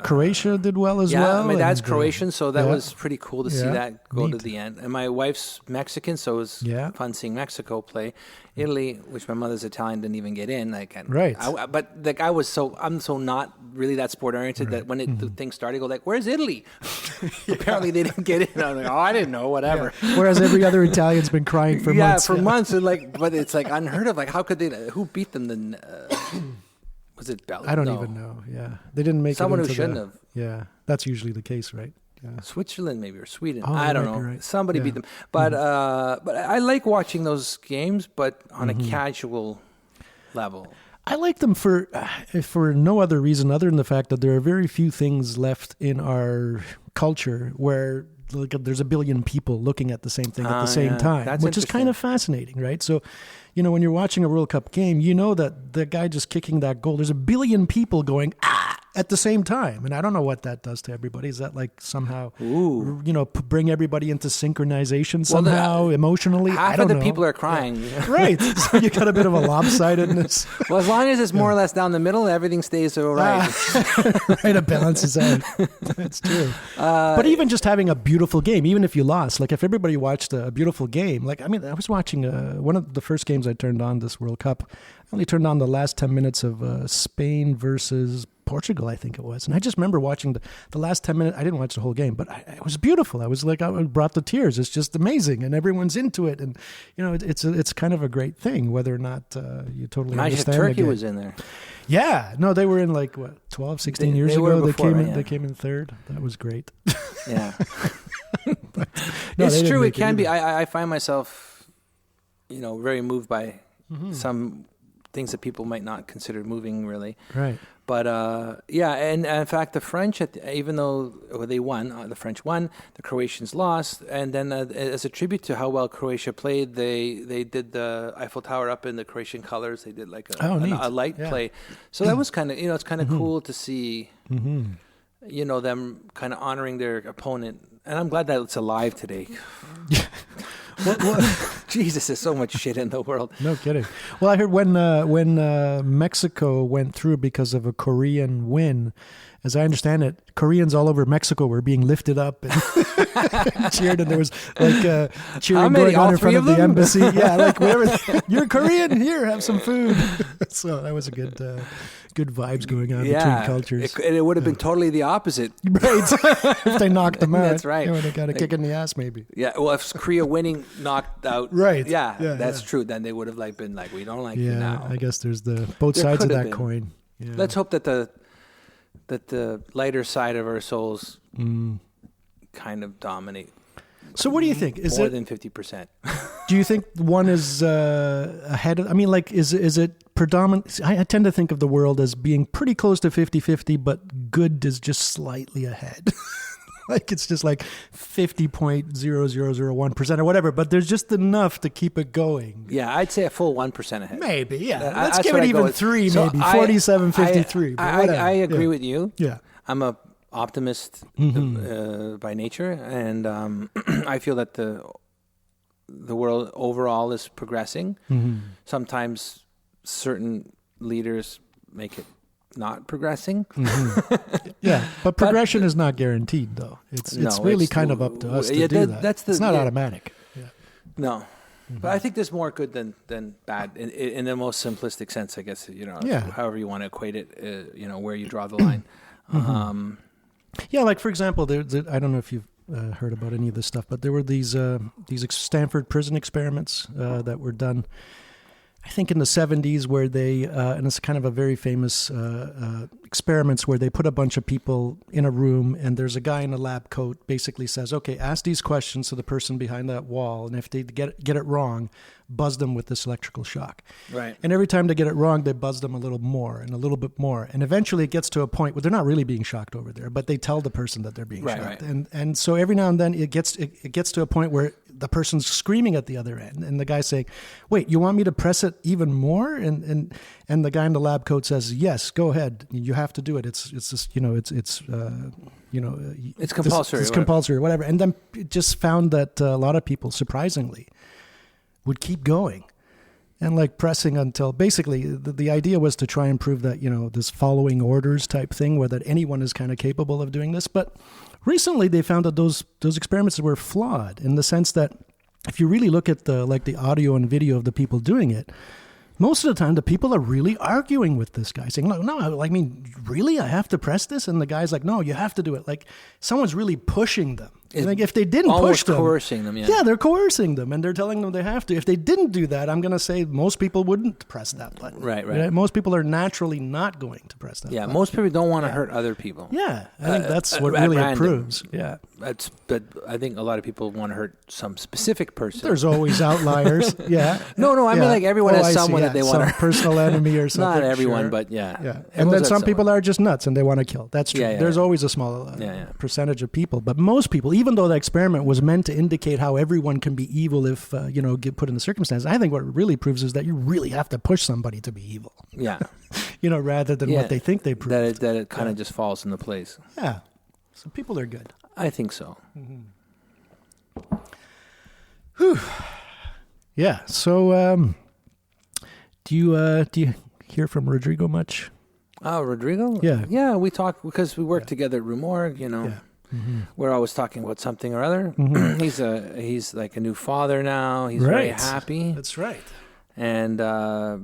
Croatia did well as well. Yeah, my dad's Croatian, so that was pretty cool to see that go to the end. And my wife's Mexican, so it was fun seeing Mexico play. Italy, which my mother's Italian, didn't even get in. But like I'm so not really that sport oriented that when the thing started, I go like, "Where's Italy?" Apparently they didn't get in. I'm like, "Oh, I didn't know. Whatever." Yeah. Whereas every other Italian's been crying for months. For months. And but it's like unheard of. Like, how could they? Who beat them? Was it Belgium? I don't even know. Yeah, they didn't make someone it who shouldn't have. Yeah, that's usually the case, right? Yeah. Switzerland maybe or Sweden. Oh, I don't know. Right. Somebody beat them. But but I like watching those games, but on a casual level. I like them for no other reason other than the fact that there are very few things left in our culture where there's a billion people looking at the same thing at the same time, which is kind of fascinating, right? So, when you're watching a World Cup game, that the guy just kicking that goal, there's a billion people going, at the same time. And I don't know what that does to everybody. Is that like somehow, bring everybody into synchronization somehow, emotionally? Half of the people are crying. Yeah. Right. So you got a bit of a lopsidedness. Well, as long as it's more or less down the middle, everything stays all right. Right, it balances out. That's true. But even just having a beautiful game, even if you lost, like if everybody watched a beautiful game, I was watching one of the first games I turned on this World Cup. I only turned on the last 10 minutes of Spain versus Portugal, I think it was. And I just remember watching the last 10 minutes. I didn't watch the whole game, but it was beautiful. I was like, I brought the tears. It's just amazing. And everyone's into it. And, it's kind of a great thing, whether or not you totally understand Turkey was in there. Yeah. No, they were in 12, 16 years ago. They came in third. That was great. Yeah. It's true. It can be. I find myself, very moved by some things that people might not consider moving really. Right. But and in fact, the French, even though they won, the French won, the Croatians lost, and then as a tribute to how well Croatia played, they did the Eiffel Tower up in the Croatian colors. They did like a light play, so that was kind of it's kind of cool to see, them kind of honoring their opponent, and I'm glad that it's alive today. Jesus, there's so much shit in the world. No kidding. Well, I heard when Mexico went through because of a Korean win, as I understand it, Koreans all over Mexico were being lifted up and cheered, and there was like cheering going on in front of the embassy. Yeah, like whatever. You're Korean, here, have some food. So that was a good vibes going on between cultures. It would have been totally the opposite. Right. If they knocked them out. That's right. They would have got a kick in the ass, maybe. Yeah, well, if Korea winning knocked out. Right. Yeah, that's true. Then they would have been like, we don't like you now. I guess there's both sides of that coin. Yeah. Let's hope that the lighter side of our souls kind of dominate. So what do you think? Is more it than 50%? Do you think one is ahead of? I mean, like, is it predominant? I tend to think of the world as being pretty close to 50-50, but good is just slightly ahead. Like it's just like 50.0001% or whatever, but there's just enough to keep it going. Yeah, I'd say a full 1% ahead. Maybe, yeah. Let's give it even 3, so maybe 47-53. I agree with you. Yeah, I'm a optimist by nature, and I feel that the world overall is progressing. Sometimes certain leaders make it not progressing. Yeah, but progression is not guaranteed, though. It's really kind of up to us to do that. It's not automatic. Yeah. No. But I think there's more good than bad in the most simplistic sense, I guess. However you want to equate it. Where you draw the line. Yeah, like for example, I don't know if you've heard about any of this stuff, but there were these Stanford prison experiments that were done, I think in the 70s, where they, and it's kind of a very famous experiments where they put a bunch of people in a room, and there's a guy in a lab coat basically says, okay, ask these questions to the person behind that wall, and if they get it wrong, buzz them with this electrical shock. Right. And every time they get it wrong, they buzz them a little more and a little bit more. And eventually it gets to a point where they're not really being shocked over there, but they tell the person that they're being shocked. Right. And so every now and then it gets to a point where the person's screaming at the other end, and the guy's saying, wait, you want me to press it even more? And the guy in the lab coat says, yes, go ahead. You have to do it. It's just, it's compulsory. It's compulsory or whatever. And then it just found that a lot of people, surprisingly, would keep going and like pressing until basically the idea was to try and prove that, this following orders type thing, where that anyone is kind of capable of doing this. But recently they found that those experiments were flawed in the sense that if you really look at the audio and video of the people doing it, most of the time the people are really arguing with this guy saying, no, I mean, really, I have to press this? And the guy's like, no, you have to do it. Like someone's really pushing them. Like if they didn't push them, coercing them, yeah, they're coercing them, and they're telling them they have to. If they didn't do that, I'm going to say most people wouldn't press that button. Right. Most people are naturally not going to press that button. Yeah, most people don't want to hurt other people. Yeah, I think that's what really it proves. Yeah. But I think a lot of people want to hurt some specific person. There's always outliers. Yeah. No, I mean like everyone has someone that they want to hurt. Personal enemy or something. Not everyone, but yeah. Yeah. And then some people are just nuts and they want to kill. That's true. Yeah, There's always a small percentage of people, but most people, even though the experiment was meant to indicate how everyone can be evil if get put in the circumstances, I think what it really proves is that you really have to push somebody to be evil. Yeah. Rather than what they think they prove. That it kind of just falls into place. Yeah. So people are good. I think so. Whew. Yeah. So, do you hear from Rodrigo much? Oh, Rodrigo? Yeah. Yeah, we talk because we work together at Rumorg, Yeah. We're always talking about something or other. He's like a new father now. He's very happy. That's right. And I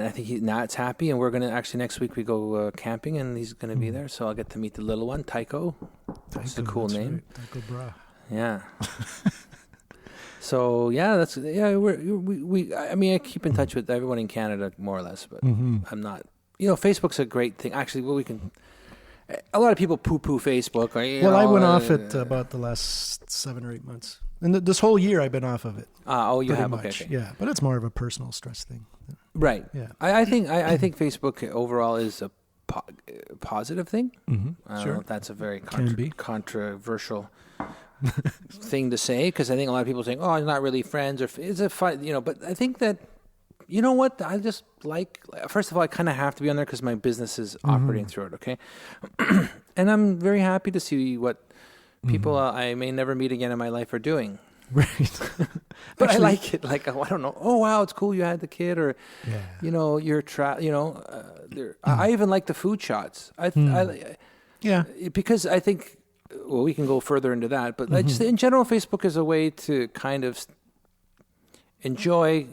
think Nat's happy. And we're going to actually next week we go camping, and he's going to be there. So I'll get to meet the little one, Tycho. That's a cool name. Right. Tycho Bra. Yeah. So I keep in touch with everyone in Canada more or less, but I'm not. Facebook's a great thing. Actually, a lot of people poo-poo Facebook. I went off it about the last 7 or 8 months. And this whole year I've been off of it. You have? Much. Okay. Yeah, but it's more of a personal stress thing. Right. Yeah. I think Facebook overall is a positive thing. I don't know if that's a very controversial thing to say, because I think a lot of people are saying, it's not really friends, or it's a fight, but I think that, you know what? I just first of all, I kind of have to be on there because my business is operating through it, okay? And I'm very happy to see what people I may never meet again in my life are doing. Right. But actually, I like it. Like, I don't know. Oh, wow, it's cool you had the kid, or, you're I even like the food shots. Because I think, well, we can go further into that, but just in general, Facebook is a way to kind of enjoy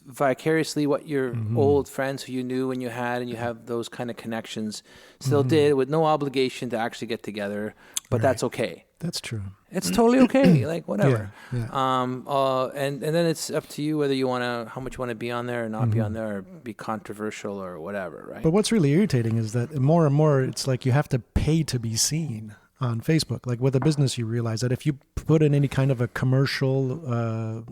vicariously what your old friends who you knew when you had, and you have those kind of connections still did, with no obligation to actually get together, but that's okay. That's true. It's totally okay. Like, whatever. Yeah. And then it's up to you whether you want to, how much you want to be on there or not be on there, or be controversial or whatever, right? But what's really irritating is that more and more, it's like you have to pay to be seen on Facebook. Like with a business, you realize that if you put in any kind of a commercial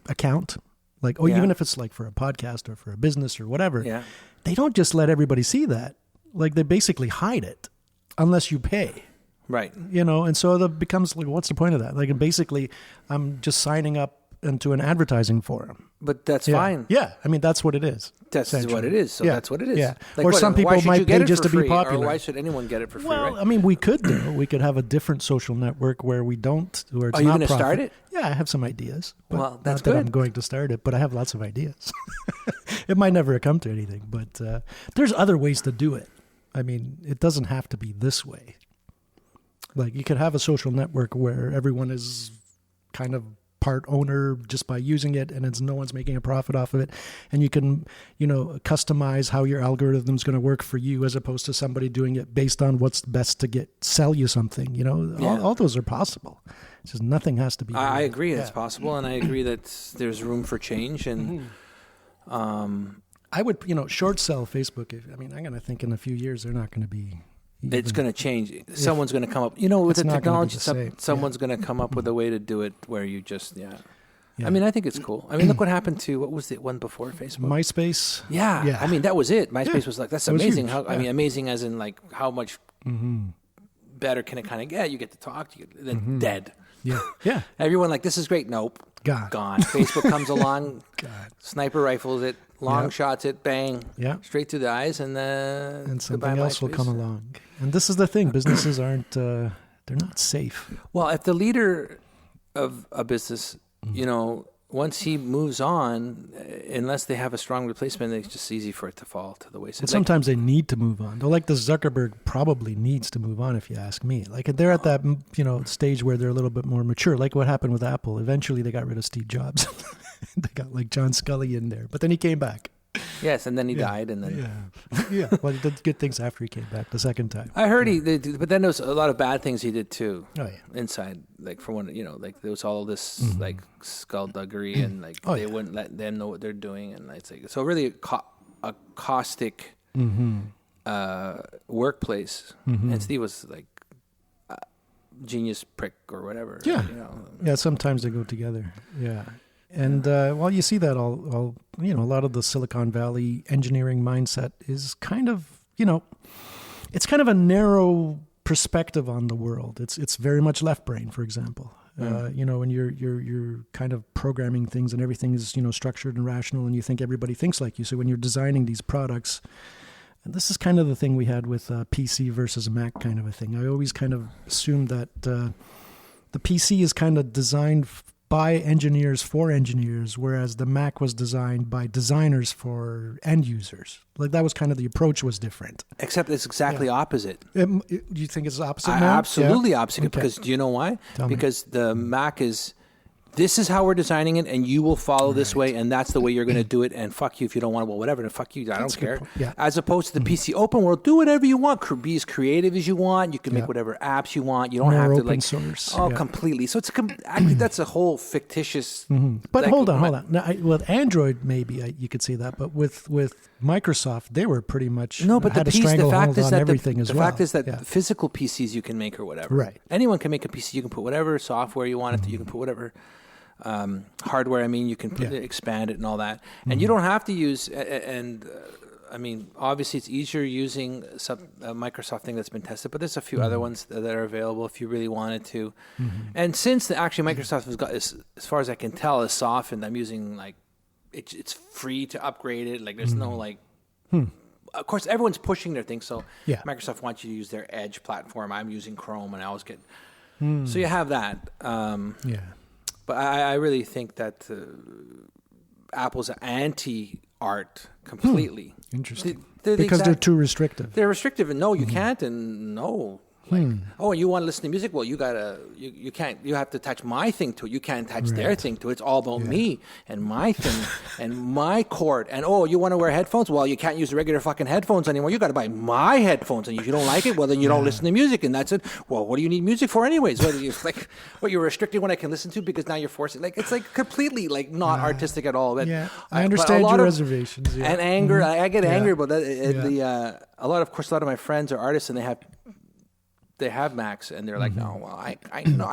account, like, even if it's like for a podcast or for a business or whatever, they don't just let everybody see that. Like, they basically hide it unless you pay. Right. And so that becomes like, what's the point of that? Like, basically, I'm just signing up into an advertising forum. But that's fine. Yeah. I mean, that's what it is. That's what it is. So that's what it is. Yeah. Like, or some people might pay just to be popular. Or why should anyone get it for free? Well, right? I mean, we could do. We could have a different social network where we don't, where it's Are you not going to start it? Yeah, I have some ideas. But well, that's not good. That I'm going to start it, but I have lots of ideas. It might never come to anything, but there's other ways to do it. I mean, it doesn't have to be this way. Like, you could have a social network where everyone is kind of part owner just by using it, and it's no one's making a profit off of it. And you can, customize how your algorithm is going to work for you, as opposed to somebody doing it based on what's best to sell you something. All those are possible. It's just nothing has to be. I agree, it's possible, and I agree that there's room for change. And I would, short sell Facebook. I'm going to think in a few years they're not going to be. It's going to change. Someone's going to come up. With the technology, someone's going to come up with a way to do it where you just, I mean, I think it's cool. I mean, look what happened to, what was the one before Facebook? MySpace. Yeah. I mean, that was it. MySpace was like, that's amazing. Amazing as in, like, how much better can it kind of get? You get to talk to you, then dead. Yeah. Yeah. Everyone like, this is great. Nope. Gone. Facebook comes along, sniper rifles it, long shots it, bang, straight through the eyes, and then and something else will come along. And this is the thing: businesses aren't they're not safe. Well, if the leader of a business, once he moves on, unless they have a strong replacement, it's just easy for it to fall to the wayside. And sometimes they need to move on. Though, like the Zuckerberg probably needs to move on, if you ask me. Like, they're at that stage where they're a little bit more mature. Like what happened with Apple. Eventually, they got rid of Steve Jobs. They got like John Scully in there, but then he came back. Yes, and then he died, and then Well, he did good things after he came back the second time. I heard but then there was a lot of bad things he did too. Oh yeah, inside, like for one, like there was all this like skullduggery, and like they wouldn't let them know what they're doing, and it's like so really a caustic workplace. And Steve was like genius prick or whatever. Yeah, yeah. Sometimes they go together. Yeah. And, you see that all, a lot of the Silicon Valley engineering mindset is kind of, it's kind of a narrow perspective on the world. It's very much left brain, for example. When you're kind of programming things and everything is, structured and rational, and you think everybody thinks like you. So when you're designing these products, and this is kind of the thing we had with PC versus Mac kind of a thing. I always kind of assumed that the PC is kind of designed by engineers for engineers, whereas the Mac was designed by designers for end users. Like, that was kind of the approach was different. Except it's exactly opposite. Do you think it's opposite now? Absolutely opposite. Okay. Because do you know why? Because the Mac is, this is how we're designing it, and you will follow this way, and that's the way you're going to do it, and fuck you if you don't want it. Well, whatever, then fuck you, I don't care. Yeah. As opposed to the PC open world, do whatever you want, be as creative as you want, you can make whatever apps you want, you don't have to open source. Completely. So it's actually, that's a whole fictitious... But hold on. Now, with Android, maybe you could see that, but with Microsoft, they were pretty much the fact is that everything as well. The fact is that physical PCs you can make or whatever. Right. Anyone can make a PC. You can put whatever software you want it to. You can put whatever hardware. You can expand it and all that. And you don't have to use. Obviously, it's easier using a Microsoft thing that's been tested, but there's a few other ones that are available if you really wanted to. And since Microsoft has got, as far as I can tell, is softened, I'm using it's free to upgrade it. Like, there's no Of course, everyone's pushing their thing. So Microsoft wants you to use their Edge platform. I'm using Chrome, and I always get So you have that. But I really think that Apple's anti-art completely. Interesting. Because they're too restrictive. They're restrictive, and no, you can't, and no. Like, oh, you want to listen to music? Well, you can't. You have to touch my thing to it. You can't touch their thing to it. It's all about me and my thing and my cord. And oh, you want to wear headphones? Well, you can't use the regular fucking headphones anymore. You got to buy my headphones. And if you don't like it, well, then you don't listen to music, and that's it. Well, what do you need music for, anyways? Whether you you're restricting what I can listen to because now you're forcing. Like, it's like completely like not artistic at all. But I understand your reservations and anger. I get angry about that. A lot of my friends are artists, and they have Macs, and they're like, no, well, I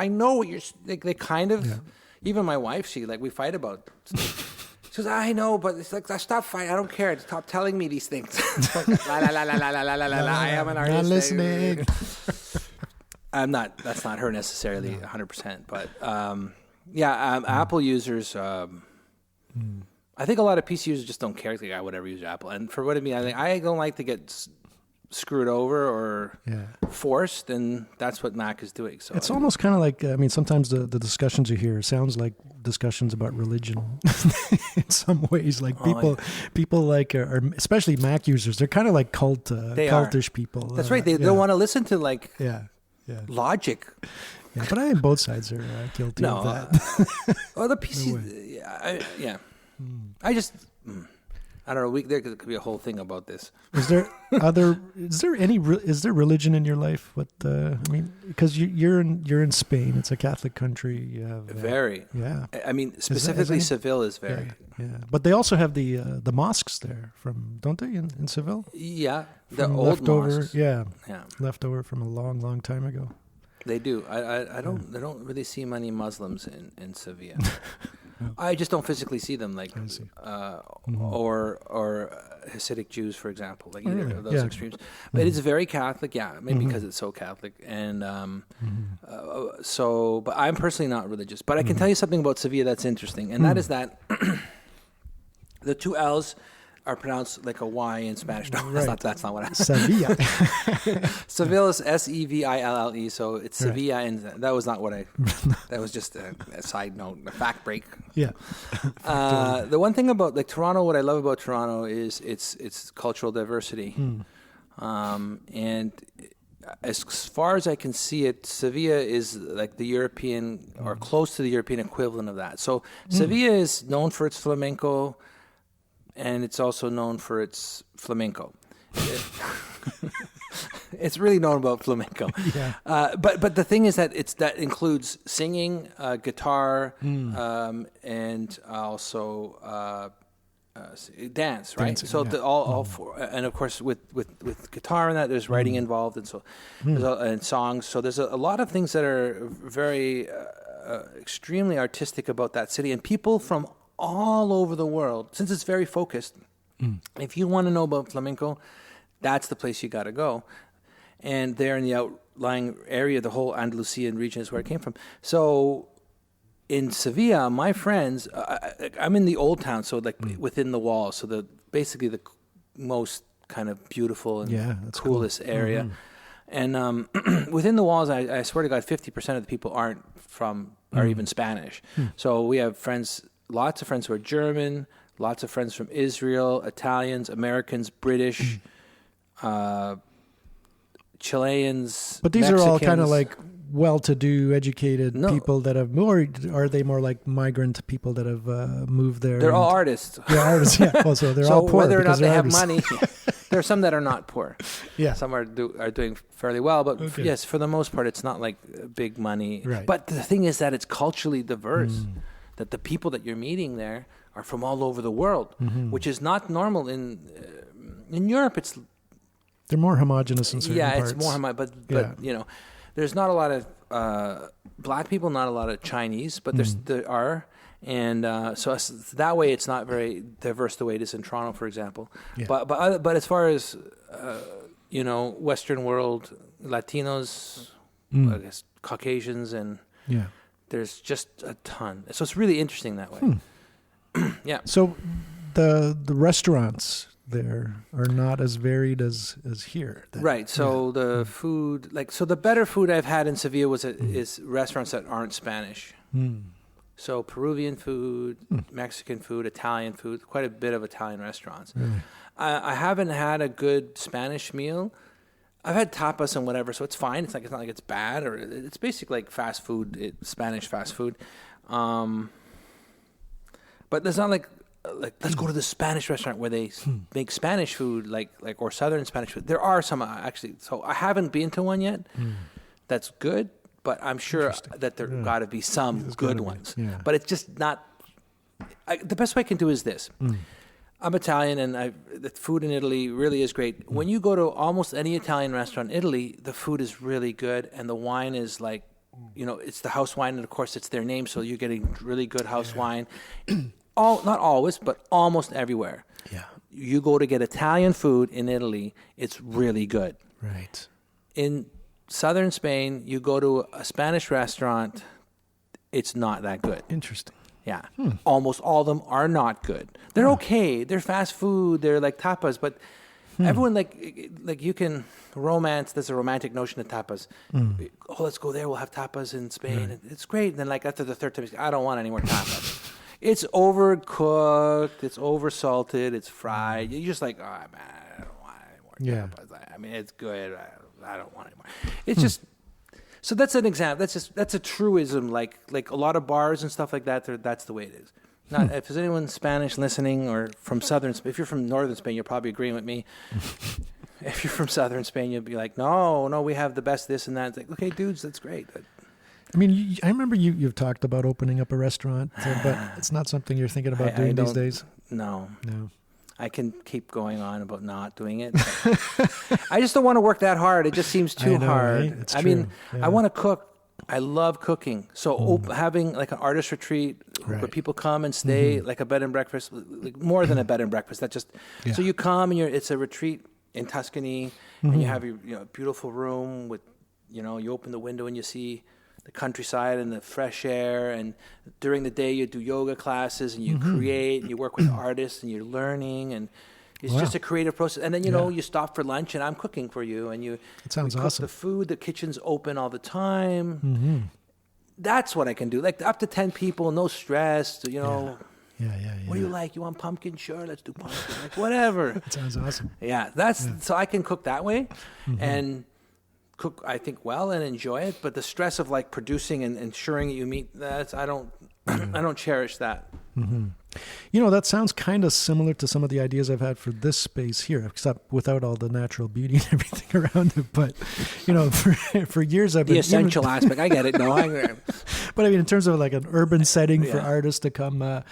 know what you're. They kind of. Even my wife, we fight about. She goes, I know, but it's like, stop fighting. I don't care. Stop telling me these things. La la la la la la la la. I am an artist. Not listening. I'm not. That's not her necessarily, 100%. But Apple users. I think a lot of PC users just don't care. Like, I whatever use Apple, and for what I mean, I don't like to get screwed over or forced, and that's what Mac is doing. So it's almost kind of like, sometimes the discussions you hear sounds like discussions about religion in some ways. Like people like are especially Mac users. They're kind of like cultish people. That's right. They don't want to listen to logic. Yeah, but I think both sides are guilty of that. Well, the PC. I just. I don't know. There could be a whole thing about this. Is there religion in your life? Because you're in Spain. It's a Catholic country. You have very. Specifically Seville is very. Yeah. But they also have the mosques there don't they in Seville? Yeah, the old mosques. Yeah. Left over from a long, long time ago. They do. I don't really see many Muslims in Sevilla. I just don't physically see them, or Hasidic Jews, for example, like either of those extremes. But it's very Catholic, maybe because it's so Catholic, and But I'm personally not religious. But I can tell you something about Sevilla that's interesting, and that is that the two L's are pronounced like a Y in Spanish. No, that's not what I said. Sevilla. Seville is Seville, so it's Sevilla, and that was not what that was just a side note, a fact break. Yeah. The one thing about Toronto, what I love about Toronto is its cultural diversity. And as far as I can see it, Sevilla is like the European or close to the European equivalent of that. So Sevilla is known for its flamenco, and it's also known for its flamenco. It's really known about flamenco. Yeah. But the thing is that that includes singing, guitar, and also dance, right? Dancing, so all four, and of course with guitar and that, there's writing involved, and so and songs. So there's a lot of things that are very extremely artistic about that city, and people from all over the world, since it's very focused. If you want to know about flamenco, that's the place you got to go. And there in the outlying area, the whole Andalusian region is where it came from. So in Sevilla, my friends, I'm in the old town, so within the walls, so basically the most kind of beautiful and coolest area. And within the walls, I swear to God, 50% of the people are even Spanish. So we have lots of friends who are German, lots of friends from Israel, Italians, Americans, British, Chileans. But these Mexicans. are all kind of like well-to-do, educated people that have more. Are they more like migrant people that have moved there? They're all artists. They're artists. Yeah. Also, they're all poor. Whether or not they have artists. money, there are some that are not poor. Yeah. Some are doing fairly well, but yes, for the most part, it's not like big money. Right. But the thing is that it's culturally diverse. That the people that you're meeting there are from all over the world, which is not normal in Europe. They're more homogenous in certain parts. It's more homogenous, but there's not a lot of black people, not a lot of Chinese, but there are, and so that way it's not very diverse the way it is in Toronto, for example. Yeah. But as far as Western world Latinos, I guess Caucasians, and there's just a ton. So it's really interesting that way. Yeah. So the restaurants there are not as varied as here. Right. So the food, so the better food I've had in Sevilla is restaurants that aren't Spanish. So Peruvian food, Mexican food, Italian food, quite a bit of Italian restaurants. Really? I haven't had a good Spanish meal. I've had tapas and whatever, so it's fine. It's not like it's bad, or it's basically like fast food, Spanish fast food. But there's not like let's go to the Spanish restaurant where they make Spanish food, or Southern Spanish food. There are some actually. So I haven't been to one yet. That's good, but I'm sure that there got to be some good ones. Yeah. But it's just not. The best way I can do is this. I'm Italian, and the food in Italy really is great. When you go to almost any Italian restaurant in Italy, the food is really good, and the wine is it's the house wine, and of course it's their name, so you're getting really good house wine. Not always, but almost everywhere. Yeah. You go to get Italian food in Italy, it's really good. Right. In southern Spain, you go to a Spanish restaurant, it's not that good. Interesting. Yeah. Almost all of them are not good. They're okay. They're fast food. They're like tapas, but everyone you can romance. There's a romantic notion of tapas. Oh, let's go there. We'll have tapas in Spain. Right. It's great. And then after the third time, I don't want any more tapas. It's overcooked. It's oversalted. It's fried. You're just like, oh man, I don't want any more tapas. I mean, it's good. I don't want any more. It's just. So that's an example. That's a truism. Like a lot of bars and stuff like that. That's the way it is. Now, if there's anyone Spanish listening or from southern, if you're from northern Spain, you're probably agreeing with me. If you're from southern Spain, you'll be like, no, we have the best this and that. It's like, okay, dudes, that's great. I mean, I remember you've talked about opening up a restaurant, but it's not something you're thinking about doing these days. No. I can keep going on about not doing it. I just don't want to work that hard. It just seems too hard. Right? I mean, I want to cook. I love cooking. So having like an artist retreat where people come and stay, like a bed and breakfast, more than a bed and breakfast. So you come and it's a retreat in Tuscany, and you have your beautiful room with, you open the window and you see the countryside and the fresh air, and during the day you do yoga classes and you create and you work with artists and you're learning, and it's just a creative process. And then you stop for lunch and I'm cooking for you, and it sounds awesome. The food, the kitchen's open all the time. That's what I can do. Like up to 10 people, no stress. Yeah. What do you like? You want pumpkin? Sure, let's do pumpkin. Like whatever. That sounds awesome. Yeah, so I can cook that way, and cook, I think, well and enjoy it, but the stress of producing and ensuring that you meet that, I don't cherish that. That sounds kind of similar to some of the ideas I've had for this space here, except without all the natural beauty and everything around it. But for years I've been the essential aspect. I get it. No, but I mean, in terms of like an urban setting for artists to come,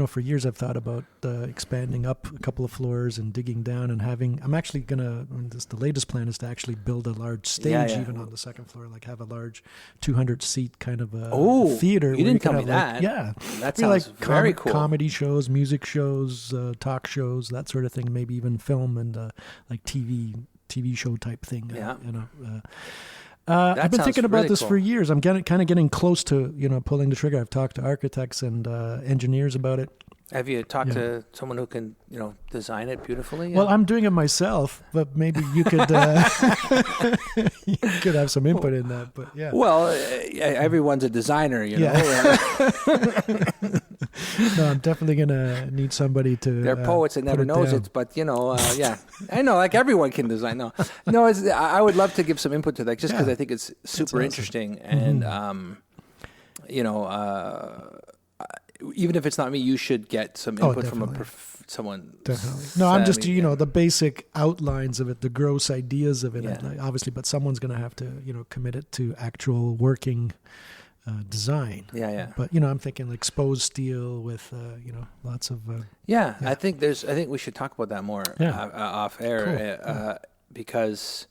for years I've thought about expanding up a couple of floors and digging down and having. I'm actually the latest plan is to actually build a large stage even on the second floor, like have a large 200 seat kind of a theater. You didn't tell me that. That sounds very cool. Comedy shows, music shows, talk shows, that sort of thing. Maybe even film and like TV show type thing. I've been thinking about this for years. I'm getting close to pulling the trigger. I've talked to architects and engineers about it. Have you talked to someone who can, design it beautifully? Well, I'm doing it myself, but maybe you could you could have some input in that. But yeah. Well, everyone's a designer, know. No, I'm definitely gonna need somebody to. They're poets that never knows it, but I know, like everyone can design. No, I would love to give some input to that, just because I think it's super interesting, and even if it's not me, you should get some input from someone. Definitely. No, I'm just the basic outlines of it, the gross ideas of it, obviously. But someone's going to have to commit it to actual working design. Yeah. But I'm thinking like exposed steel with lots of. I think we should talk about that more off air, cool. Because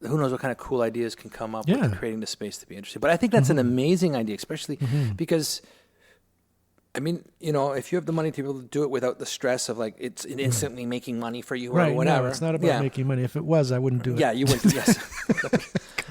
who knows what kind of cool ideas can come up with creating the space to be interesting. But I think that's an amazing idea, especially because. I mean, if you have the money to be able to do it without the stress of it's instantly making money for you or whatever. No, it's not about making money. If it was, I wouldn't do it. Yeah, you wouldn't. Yes.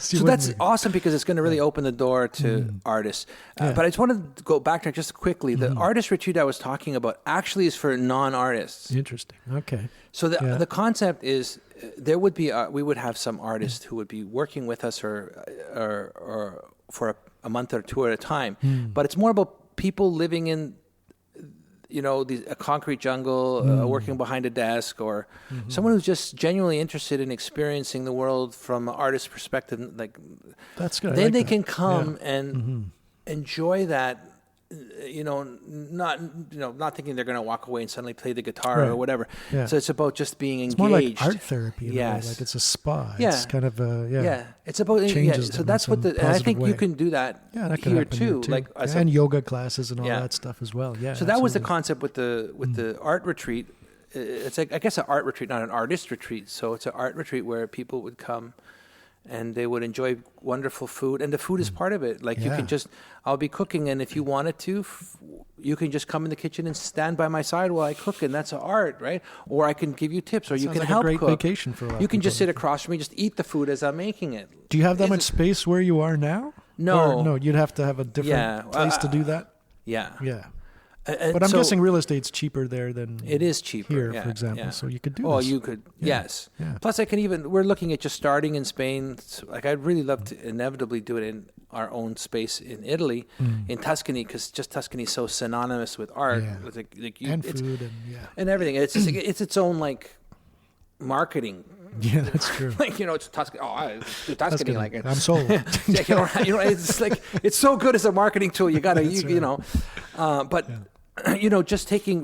So that's awesome because it's going to really open the door to artists. But I just wanted to go back to it just quickly. The artist retreat I was talking about actually is for non-artists. Interesting. Okay. So the concept is there would be we would have some artists who would be working with us or for a month or two at a time. But it's more about people living in a concrete jungle, working behind a desk, or someone who's just genuinely interested in experiencing the world from an artist's perspective. Like, that's good. Then they can come and enjoy that. Not thinking they're going to walk away and suddenly play the guitar or whatever. Yeah. So it's about just being engaged. It's more like art therapy. Yes. Like it's a spa. Yeah. It's kind of It's about changes. So that's what and I think you can do that, here too. Like and yoga classes and all that stuff as well. Yeah. So that was the concept with the art retreat. It's like, I guess, an art retreat, not an artist retreat. So it's an art retreat where people would come and they would enjoy wonderful food, and the food is part of it. Like you can I'll be cooking, and if you wanted to, you can just come in the kitchen and stand by my side while I cook, and that's art, right? Or I can give you tips, or you can help cook. Sounds like a great vacation for a lot of You can people. just sit across from me, just eat the food as I'm making it. Do you have that much space where you are now? No. Or no, you'd have to have a different place to do that? Yeah. Yeah. But I'm guessing real estate's cheaper there than it is cheaper here, for example. So you could do this. Oh, this. you could, yes. Yeah. Plus, we're looking at just starting in Spain. So, like, I'd really love to inevitably do it in our own space in Italy, in Tuscany, because just Tuscany is so synonymous with art. Yeah. With and food and everything. It's just, it's its own, like, marketing. Yeah, that's true. Like, it's Tuscany. Oh, I do Tuscany. Like it. I'm sold. It's like, it's so good as a marketing tool. You got to, but...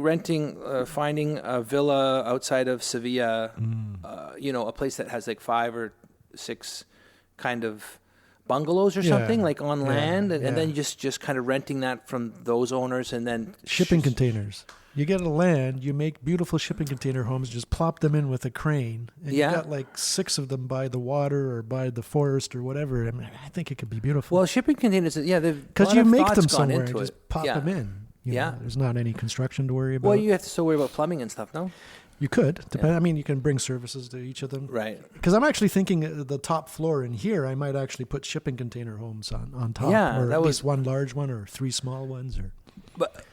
renting, finding a villa outside of Sevilla, a place that has like 5 or 6 kind of bungalows or something, like on land, and then just kind of renting that from those owners, and then shipping containers. You get a land, you make beautiful shipping container homes, just plop them in with a crane, and you got like 6 of them by the water or by the forest or whatever. I mean, I think it could be beautiful. Well, shipping containers, because you make them somewhere and just pop them in. Yeah, there's not any construction to worry about. Well, you have to still worry about plumbing and stuff, no? You could. I mean, you can bring services to each of them. Right. Because I'm actually thinking the top floor in here, I might actually put shipping container homes on top. Yeah, or at least one large one or 3 small ones. But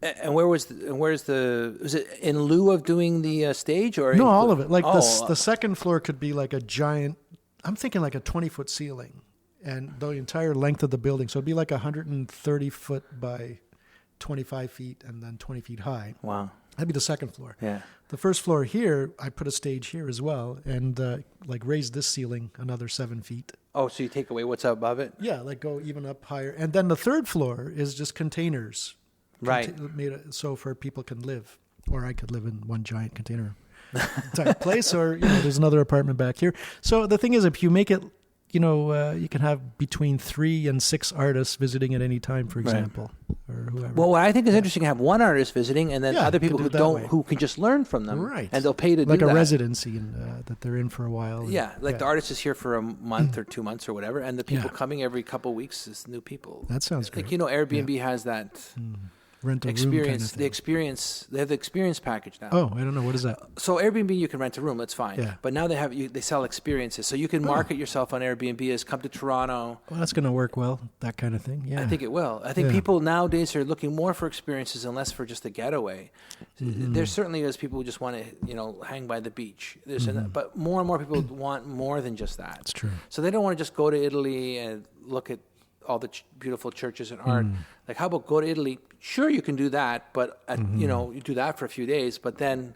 and where's the? Was it in lieu of doing the stage or? No, all of it. Like the second floor could be like a giant. I'm thinking like a 20-foot ceiling, and the entire length of the building. So it'd be like 130 foot by 25 feet and then 20 feet high. Wow. That'd be the second floor. Yeah. The first floor here, I put a stage here as well, and raise this ceiling another 7 feet. Oh, so you take away what's above it? Yeah, go even up higher. And then the third floor is just containers. Right. So for people can live, or I could live in one giant container type place, or there's another apartment back here. So the thing is, if you make it, you can have between 3 and 6 artists visiting at any time, for example, or whoever. Well, what I think is interesting to have one artist visiting, and then other people who can just learn from them, right? And they'll pay to do like that. a residency that they're in for a while. The artist is here for a month or 2 months or whatever, and the people coming every couple of weeks is new people. That sounds great. Like Airbnb has that. Rent a experience, room kind of they have the experience package now. Oh, I don't know. What is that? So Airbnb, you can rent a room. That's fine. Yeah. But now they sell experiences. So you can market yourself on Airbnb as come to Toronto. Well, that's going to work well, that kind of thing. Yeah. I think it will. I think people nowadays are looking more for experiences and less for just a getaway. There certainly is people who just want to, hang by the beach. But more and more people want more than just that. That's true. So they don't want to just go to Italy and look at all the beautiful churches and art. Like, how about go to Italy? Sure, you can do that, but you do that for a few days, but then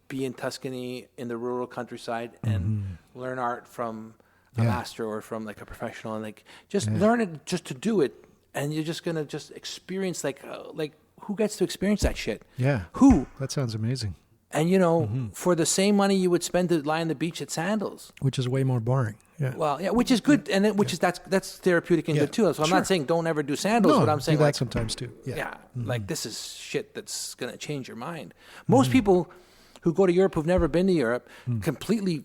be in Tuscany in the rural countryside and learn art from a master or from like a professional, and just learn it just to do it, and you're just gonna just experience like who gets to experience that shit? Yeah, who? That sounds amazing. And for the same money you would spend to lie on the beach at Sandals, which is way more boring. Yeah. Well, which is good, and that's therapeutic and good too. So I'm not saying don't ever do Sandals, but I'm saying do that sometimes too. Yeah. Like this is shit that's gonna change your mind. Most people who go to Europe who've never been to Europe completely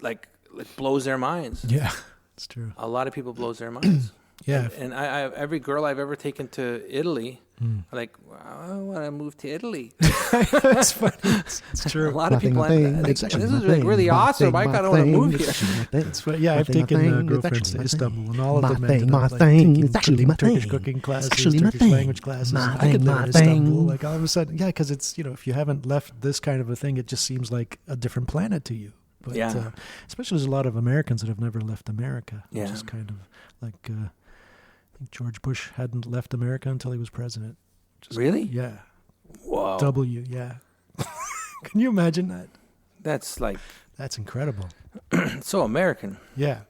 like blows their minds. Yeah, it's true. A lot of people blows their minds. Yeah. And I every girl I've ever taken to Italy, Like, I want to move to Italy. That's funny. It's true. A lot of people. This is like really awesome. I kind of want to move here. Yeah, I've taken girlfriends to Istanbul, and all of them ended up taking Turkish cooking classes, Turkish language classes. I could live in Istanbul. Like all of a sudden, because it's if you haven't left this kind of a thing, it just seems like a different planet to you. But especially there's a lot of Americans that have never left America, which is kind of like. I think George Bush hadn't left America until he was president. Really? Yeah. Whoa. W, yeah. Can you imagine that? That's incredible. So American. Yeah.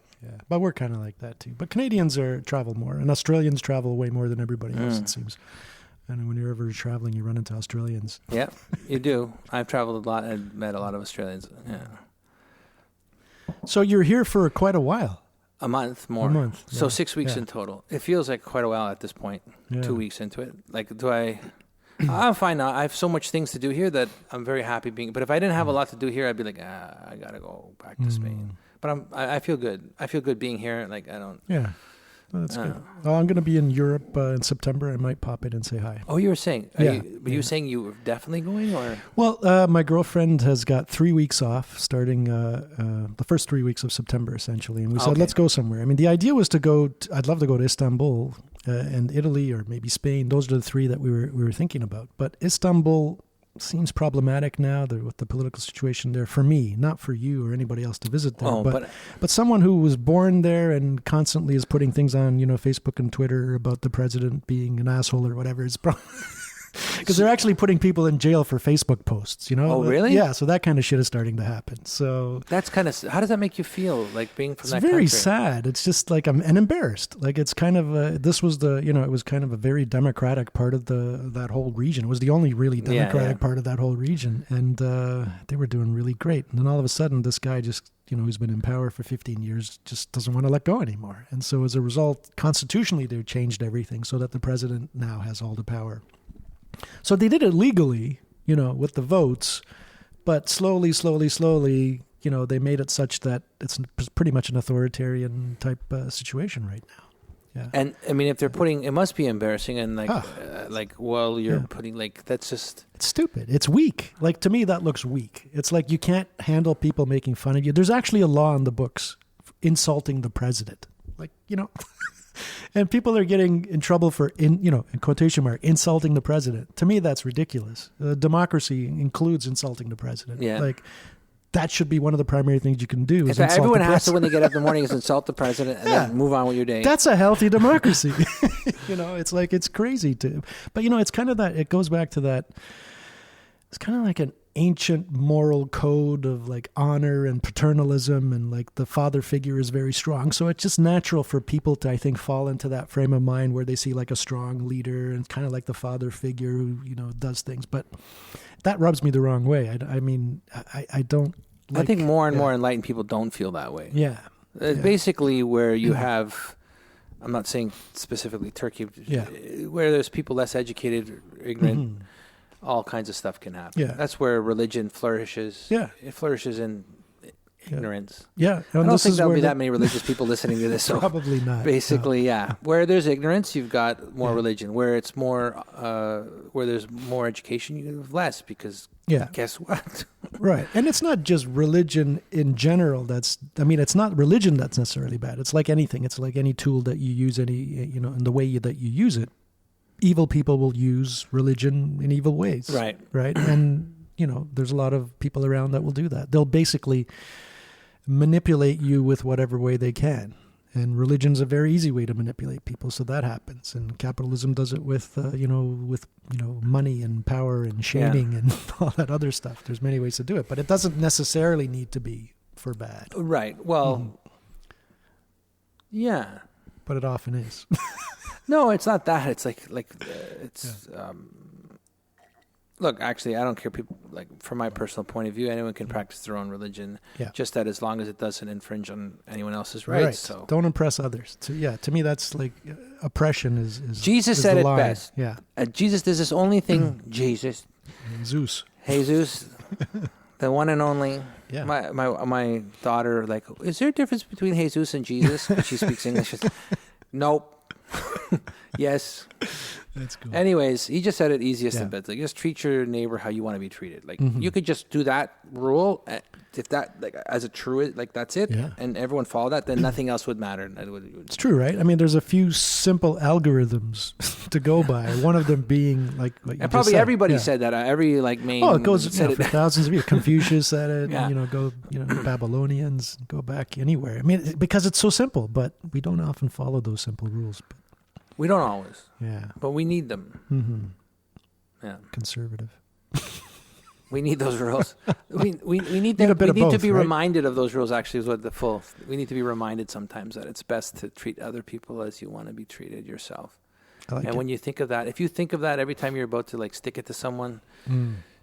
But we're kind of like that too. But Canadians travel more, and Australians travel way more than everybody else, it seems. And when you're ever traveling, you run into Australians. Yeah, you do. I've traveled a lot and met a lot of Australians. Yeah. So you're here for quite a while. A month more. Yeah. So 6 weeks in total. It feels like quite a while at this point. 2 weeks into it. Like, I'm fine now. I have so much things to do here that I'm very happy being. But if I didn't have a lot to do here, I'd be like, I gotta go back to Spain. But I feel good. I feel good being here. Like I don't. Yeah. Well, that's good. Well, I'm going to be in Europe in September. I might pop in and say hi. Oh, you were saying? You were saying you were definitely going, or? Well, my girlfriend has got 3 weeks off, starting the first 3 weeks of September, essentially. And we said, let's go somewhere. I mean, the idea was to go. I'd love to go to Istanbul and Italy, or maybe Spain. Those are the three that we were thinking about. But Istanbul seems problematic now with the political situation there, for me, not for you or anybody else to visit there. But someone who was born there and constantly is putting things on, Facebook and Twitter about the president being an asshole or whatever, is probably because they're actually putting people in jail for Facebook posts, Oh, really? Yeah, so that kind of shit is starting to happen. So that's kind of, how does that make you feel, like being from that country? It's very sad. It's just like and embarrassed. Like it's kind of this was it was kind of a very democratic part of that whole region. It was the only really democratic part of that whole region, and they were doing really great. And then all of a sudden, this guy just who's been in power for 15 years just doesn't want to let go anymore. And so as a result, constitutionally, they changed everything so that the president now has all the power. So they did it legally, with the votes, but slowly, they made it such that it's pretty much an authoritarian type situation right now. Yeah. And I mean, if they're putting, it must be embarrassing and you're putting that's just. It's stupid. It's weak. Like to me, that looks weak. It's like you can't handle people making fun of you. There's actually a law in the books insulting the president. And people are getting in trouble for, in quotation mark, insulting the president. To me, that's ridiculous. Democracy includes insulting the president. Yeah. That should be one of the primary things you can do. Is everyone has to, when they get up in the morning, is insult the president and then move on with your day. That's a healthy democracy. It's like, it's crazy to, but it's kind of that, it goes back to that. It's kind of like an ancient moral code of honor and paternalism, and the father figure is very strong. So it's just natural for people to, I think, fall into that frame of mind where they see a strong leader and kind of like the father figure who, does things. But that rubs me the wrong way. I don't I think more and more enlightened people don't feel that way. Yeah. Basically where you have, I'm not saying specifically Turkey, where there's people less educated, ignorant, all kinds of stuff can happen. Yeah. That's where religion flourishes. Yeah. It flourishes in ignorance. Yeah. I don't think there'll be that many religious people listening to this. So probably not. Basically, where there's ignorance, you've got more religion. Where it's more, where there's more education, you have less, because guess what? Right. And it's not just religion in general. It's not religion that's necessarily bad. It's like anything. It's like any tool that you use, in the way that you use it. Evil people will use religion in evil ways. Right. Right. And, there's a lot of people around that will do that. They'll basically manipulate you with whatever way they can. And religion's a very easy way to manipulate people. So that happens. And capitalism does it with money and power and shaming and all that other stuff. There's many ways to do it, but it doesn't necessarily need to be for bad. Right. Well, yeah. But it often is. No, it's not that. It's look, actually, I don't care. People, from my personal point of view, anyone can practice their own religion. Yeah. Just that as long as it doesn't infringe on anyone else's rights. Right. So don't impress others. To me, that's oppression is Jesus said it line. best. Yeah. Jesus, there's this only thing, Jesus. Jesus, the one and only. Yeah. My daughter, is there a difference between Jesus and Jesus? She speaks English. Nope. Yes. That's cool. Anyways, he just said it easiest in bed. Like, just treat your neighbor how you want to be treated. Like, you could just do that rule. If that, like, as a true, like, that's it. Yeah. And everyone follow that, then nothing else would matter. It's true, right? I mean, there's a few simple algorithms to go by. One of them being like and probably everybody said that. Every like main. Oh, it goes for thousands of years. Confucius said it. Yeah. And, Babylonians, go back anywhere. I mean, because it's so simple, but we don't often follow those simple rules. But we don't always. Yeah. But we need them. Mm-hmm. Yeah. Conservative. We need those rules. We need them. We need to be reminded of those rules. Actually, is what the full. We need to be reminded sometimes that it's best to treat other people as you want to be treated yourself. And when you think of that, if you think of that every time you're about to like stick it to someone,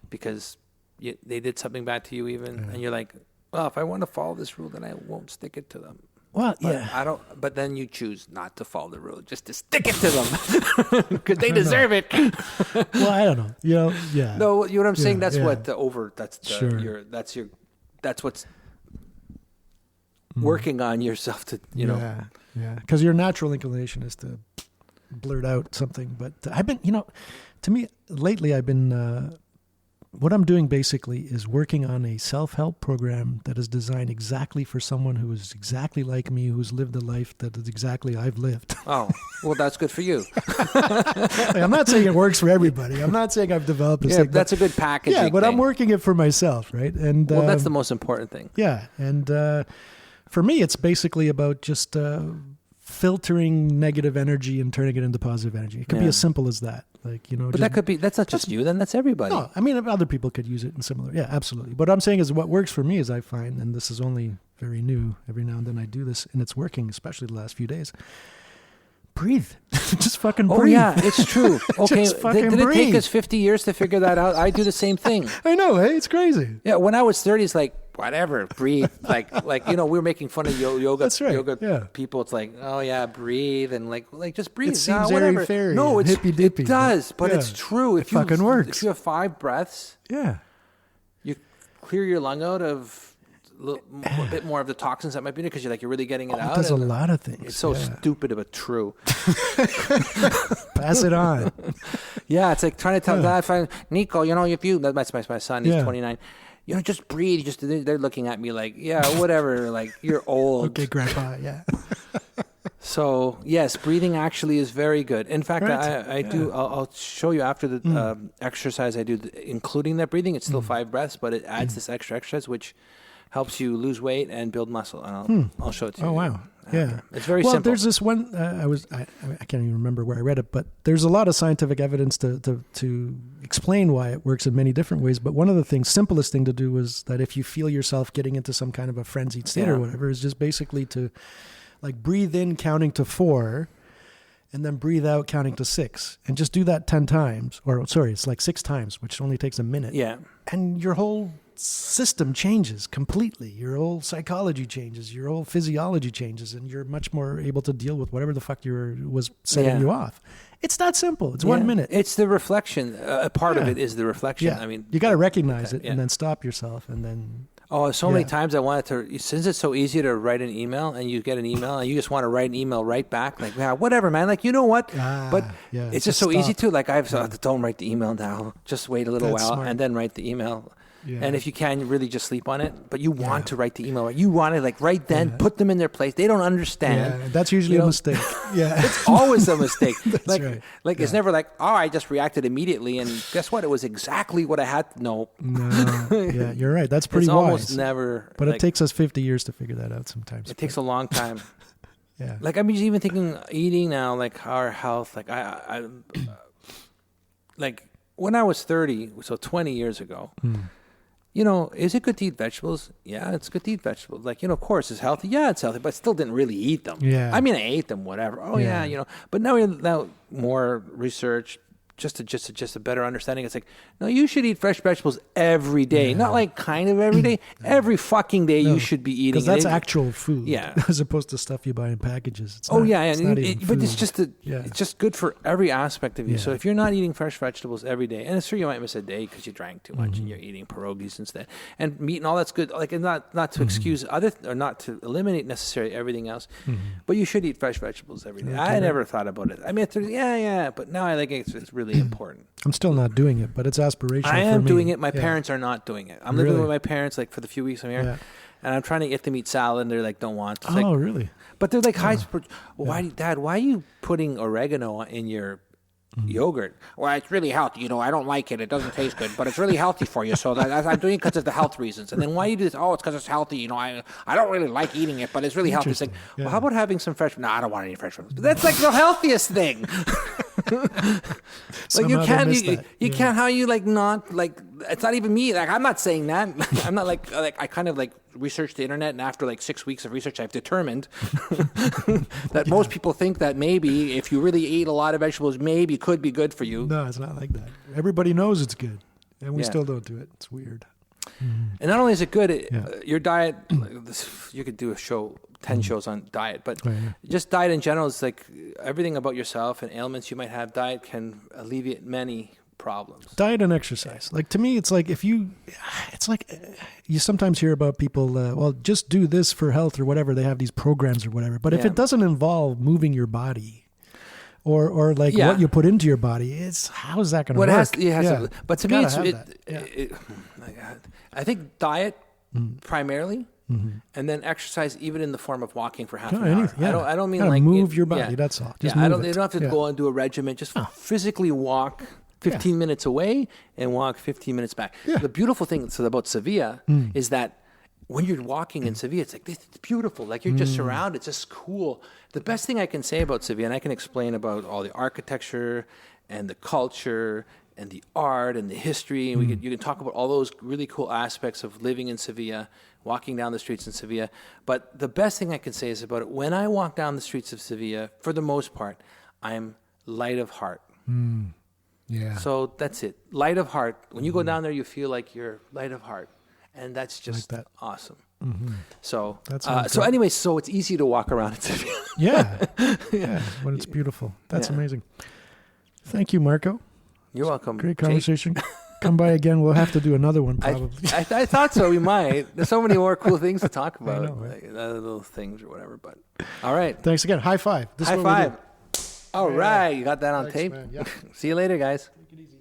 because they did something bad to you, and you're like, well, if I want to follow this rule, then I won't stick it to them. Well, but I don't. But then you choose not to follow the rule, just to stick it to them because they deserve it. Well, I don't know. Yeah. No, you know what I'm saying. That's what the over. That's the, That's what's working on yourself to Yeah. Because your natural inclination is to blurt out something, but I've been, to me lately, I've been. What I'm doing basically is working on a self-help program that is designed exactly for someone who is exactly like me, who's lived a life that is exactly I've lived. Oh, well, that's good for you. I'm not saying it works for everybody. I'm not saying I've developed this thing. That's a good package. Yeah, but I'm working it for myself, right? And that's the most important thing. Yeah, and for me, it's basically about just filtering negative energy and turning it into positive energy. It could be as simple as that. But that's not just you, then that's everybody. No, I mean, other people could use it in similar. Yeah, absolutely. What I'm saying is what works for me is I find, and this is only very new, every now and then I do this, and it's working, especially the last few days. Breathe. Just fucking breathe. Oh, yeah, it's true. Okay, did it take us 50 years to figure that out? I do the same thing. I know, hey? It's crazy. Yeah, when I was 30, it's like, whatever, breathe. like we were making fun of yoga. That's right. Yoga people. It's like, oh yeah, breathe and like just breathe. It seems airy-fairy. No, it's hippy dippy. It does, but it's true. It fucking works. If you have 5 breaths, you clear your lung out of a bit more of the toxins that might be in it because you're really getting it out. It does a lot of things. It's so stupid, but true. Pass it on. Yeah, it's like trying to tell that. Nico, if you that's my son. He's 29. Just breathe. They're looking at me like, yeah, whatever. Like, you're old. Okay, Grandpa. Yeah. So yes, breathing actually is very good. In fact, I do. I'll show you after the exercise I do, including that breathing. It's still 5 breaths, but it adds this extra exercise, which helps you lose weight and build muscle. And I'll show it to you. Oh wow. Yeah, it's very simple. Well, there's this one. I can't even remember where I read it, but there's a lot of scientific evidence to explain why it works in many different ways. But one of the simplest thing to do was that if you feel yourself getting into some kind of a frenzied state or whatever, is just basically to like breathe in counting to 4, and then breathe out counting to 6, and just do that 10 times. It's like 6 times, which only takes a minute. Yeah, and your whole system changes completely. Your whole psychology changes. Your whole physiology changes, and you're much more able to deal with whatever the fuck was setting you off. It's that simple. It's 1 minute. It's the reflection. A part of it is the reflection. Yeah. I mean, you got to recognize it and then stop yourself, and then. Oh, so many times I wanted to. Since it's so easy to write an email, and you get an email, and you just want to write an email right back, like, yeah, whatever, man. Like, you know what? But it's just so easy to. Like, don't write the email now. Just wait a little while, and then write the email. Yeah. And if you can, really just sleep on it. But you want to write the email. You want to, like, right then, put them in their place. They don't understand. Yeah, that's usually a mistake. Yeah. It's always a mistake. That's right. Like, it's never like, I just reacted immediately. And guess what? It was exactly what I had. No. Yeah, you're right. That's pretty wise. Almost never. But it takes us 50 years to figure that out sometimes. It takes a long time. Yeah. Like, I'm just even thinking eating now, like, our health. Like, I like, when I was 30, so 20 years ago, is it good to eat vegetables? Yeah, it's good to eat vegetables. Like, of course, it's healthy. Yeah, it's healthy, but I still didn't really eat them. Yeah. I mean, I ate them, whatever. Oh, yeah, But now more research, just a better understanding. It's like, no, you should eat fresh vegetables every day, not like kind of every day. Every fucking day you should be eating. Because that's actual food, as opposed to stuff you buy in packages. But it's just good for every aspect of you. So if you're not eating fresh vegetables every day, and it's true you might miss a day because you drank too much and you're eating pierogies instead, and meat and all that's good. Like, and not to excuse or not to eliminate necessarily everything else, but you should eat fresh vegetables every day. I never thought about it. I mean, but now I think it's really important. I'm still not doing it, but it's aspirational. I am doing it. My parents are not doing it. I'm living with my parents like for the few weeks I'm here, and I'm trying to get them eat salad, and they're like, don't want. It's really? But they're like, Dad, why are you putting oregano in your yogurt? Well, it's really healthy. I don't like it. It doesn't taste good, but it's really healthy for you. So I'm doing it because of the health reasons. And then why do you do this? Oh, it's because it's healthy. I don't really like eating it, but it's really healthy. It's like, well, how about having some fresh? No, I don't want any fresh ones. That's like the healthiest thing. Like you can't. How you not it's not even me. Like I'm not saying that. I'm not like I kind of researched the internet, and after 6 weeks of research, I've determined that most people think that maybe if you really eat a lot of vegetables, maybe it could be good for you. No, it's not like that. Everybody knows it's good, and we still don't do it. It's weird. And not only is it good, your diet. You could do a show. 10 shows on diet, but just diet in general is like everything about yourself and ailments you might have. Diet can alleviate many problems. Diet and exercise. Like to me, it's like you sometimes hear about people, just do this for health or whatever. They have these programs or whatever. But if it doesn't involve moving your body or what you put into your body, how is that going to work? But to me, I think diet primarily. And then exercise, even in the form of walking for half an hour. I don't mean move your body. That's all. Just move you don't have to go and do a regimen. Just physically walk 15 minutes away and walk 15 minutes back. Yeah. The beautiful thing about Sevilla is that when you're walking in Sevilla, it's like, it's beautiful. Like you're just surrounded. It's just cool. The best thing I can say about Sevilla, and I can explain about all the architecture and the culture and the art and the history, and you can talk about all those really cool aspects of living in Sevilla, walking down the streets in Sevilla. But the best thing I can say is about it, when I walk down the streets of Sevilla, for the most part, I'm light of heart. Yeah. So that's it. Light of heart. When you go down there, you feel like you're light of heart. And that's just awesome. So, anyway, so it's easy to walk around in Sevilla. Yeah, but it's beautiful. That's amazing. Thank you, Marco. You're welcome. Great conversation. Come by again. We'll have to do another one probably. I thought so. We might. There's so many more cool things to talk about. I know, right? Other little things or whatever. But all right. Thanks again. High five. High five. All right. You got that on tape. Man. Yeah. See you later, guys. Take it easy.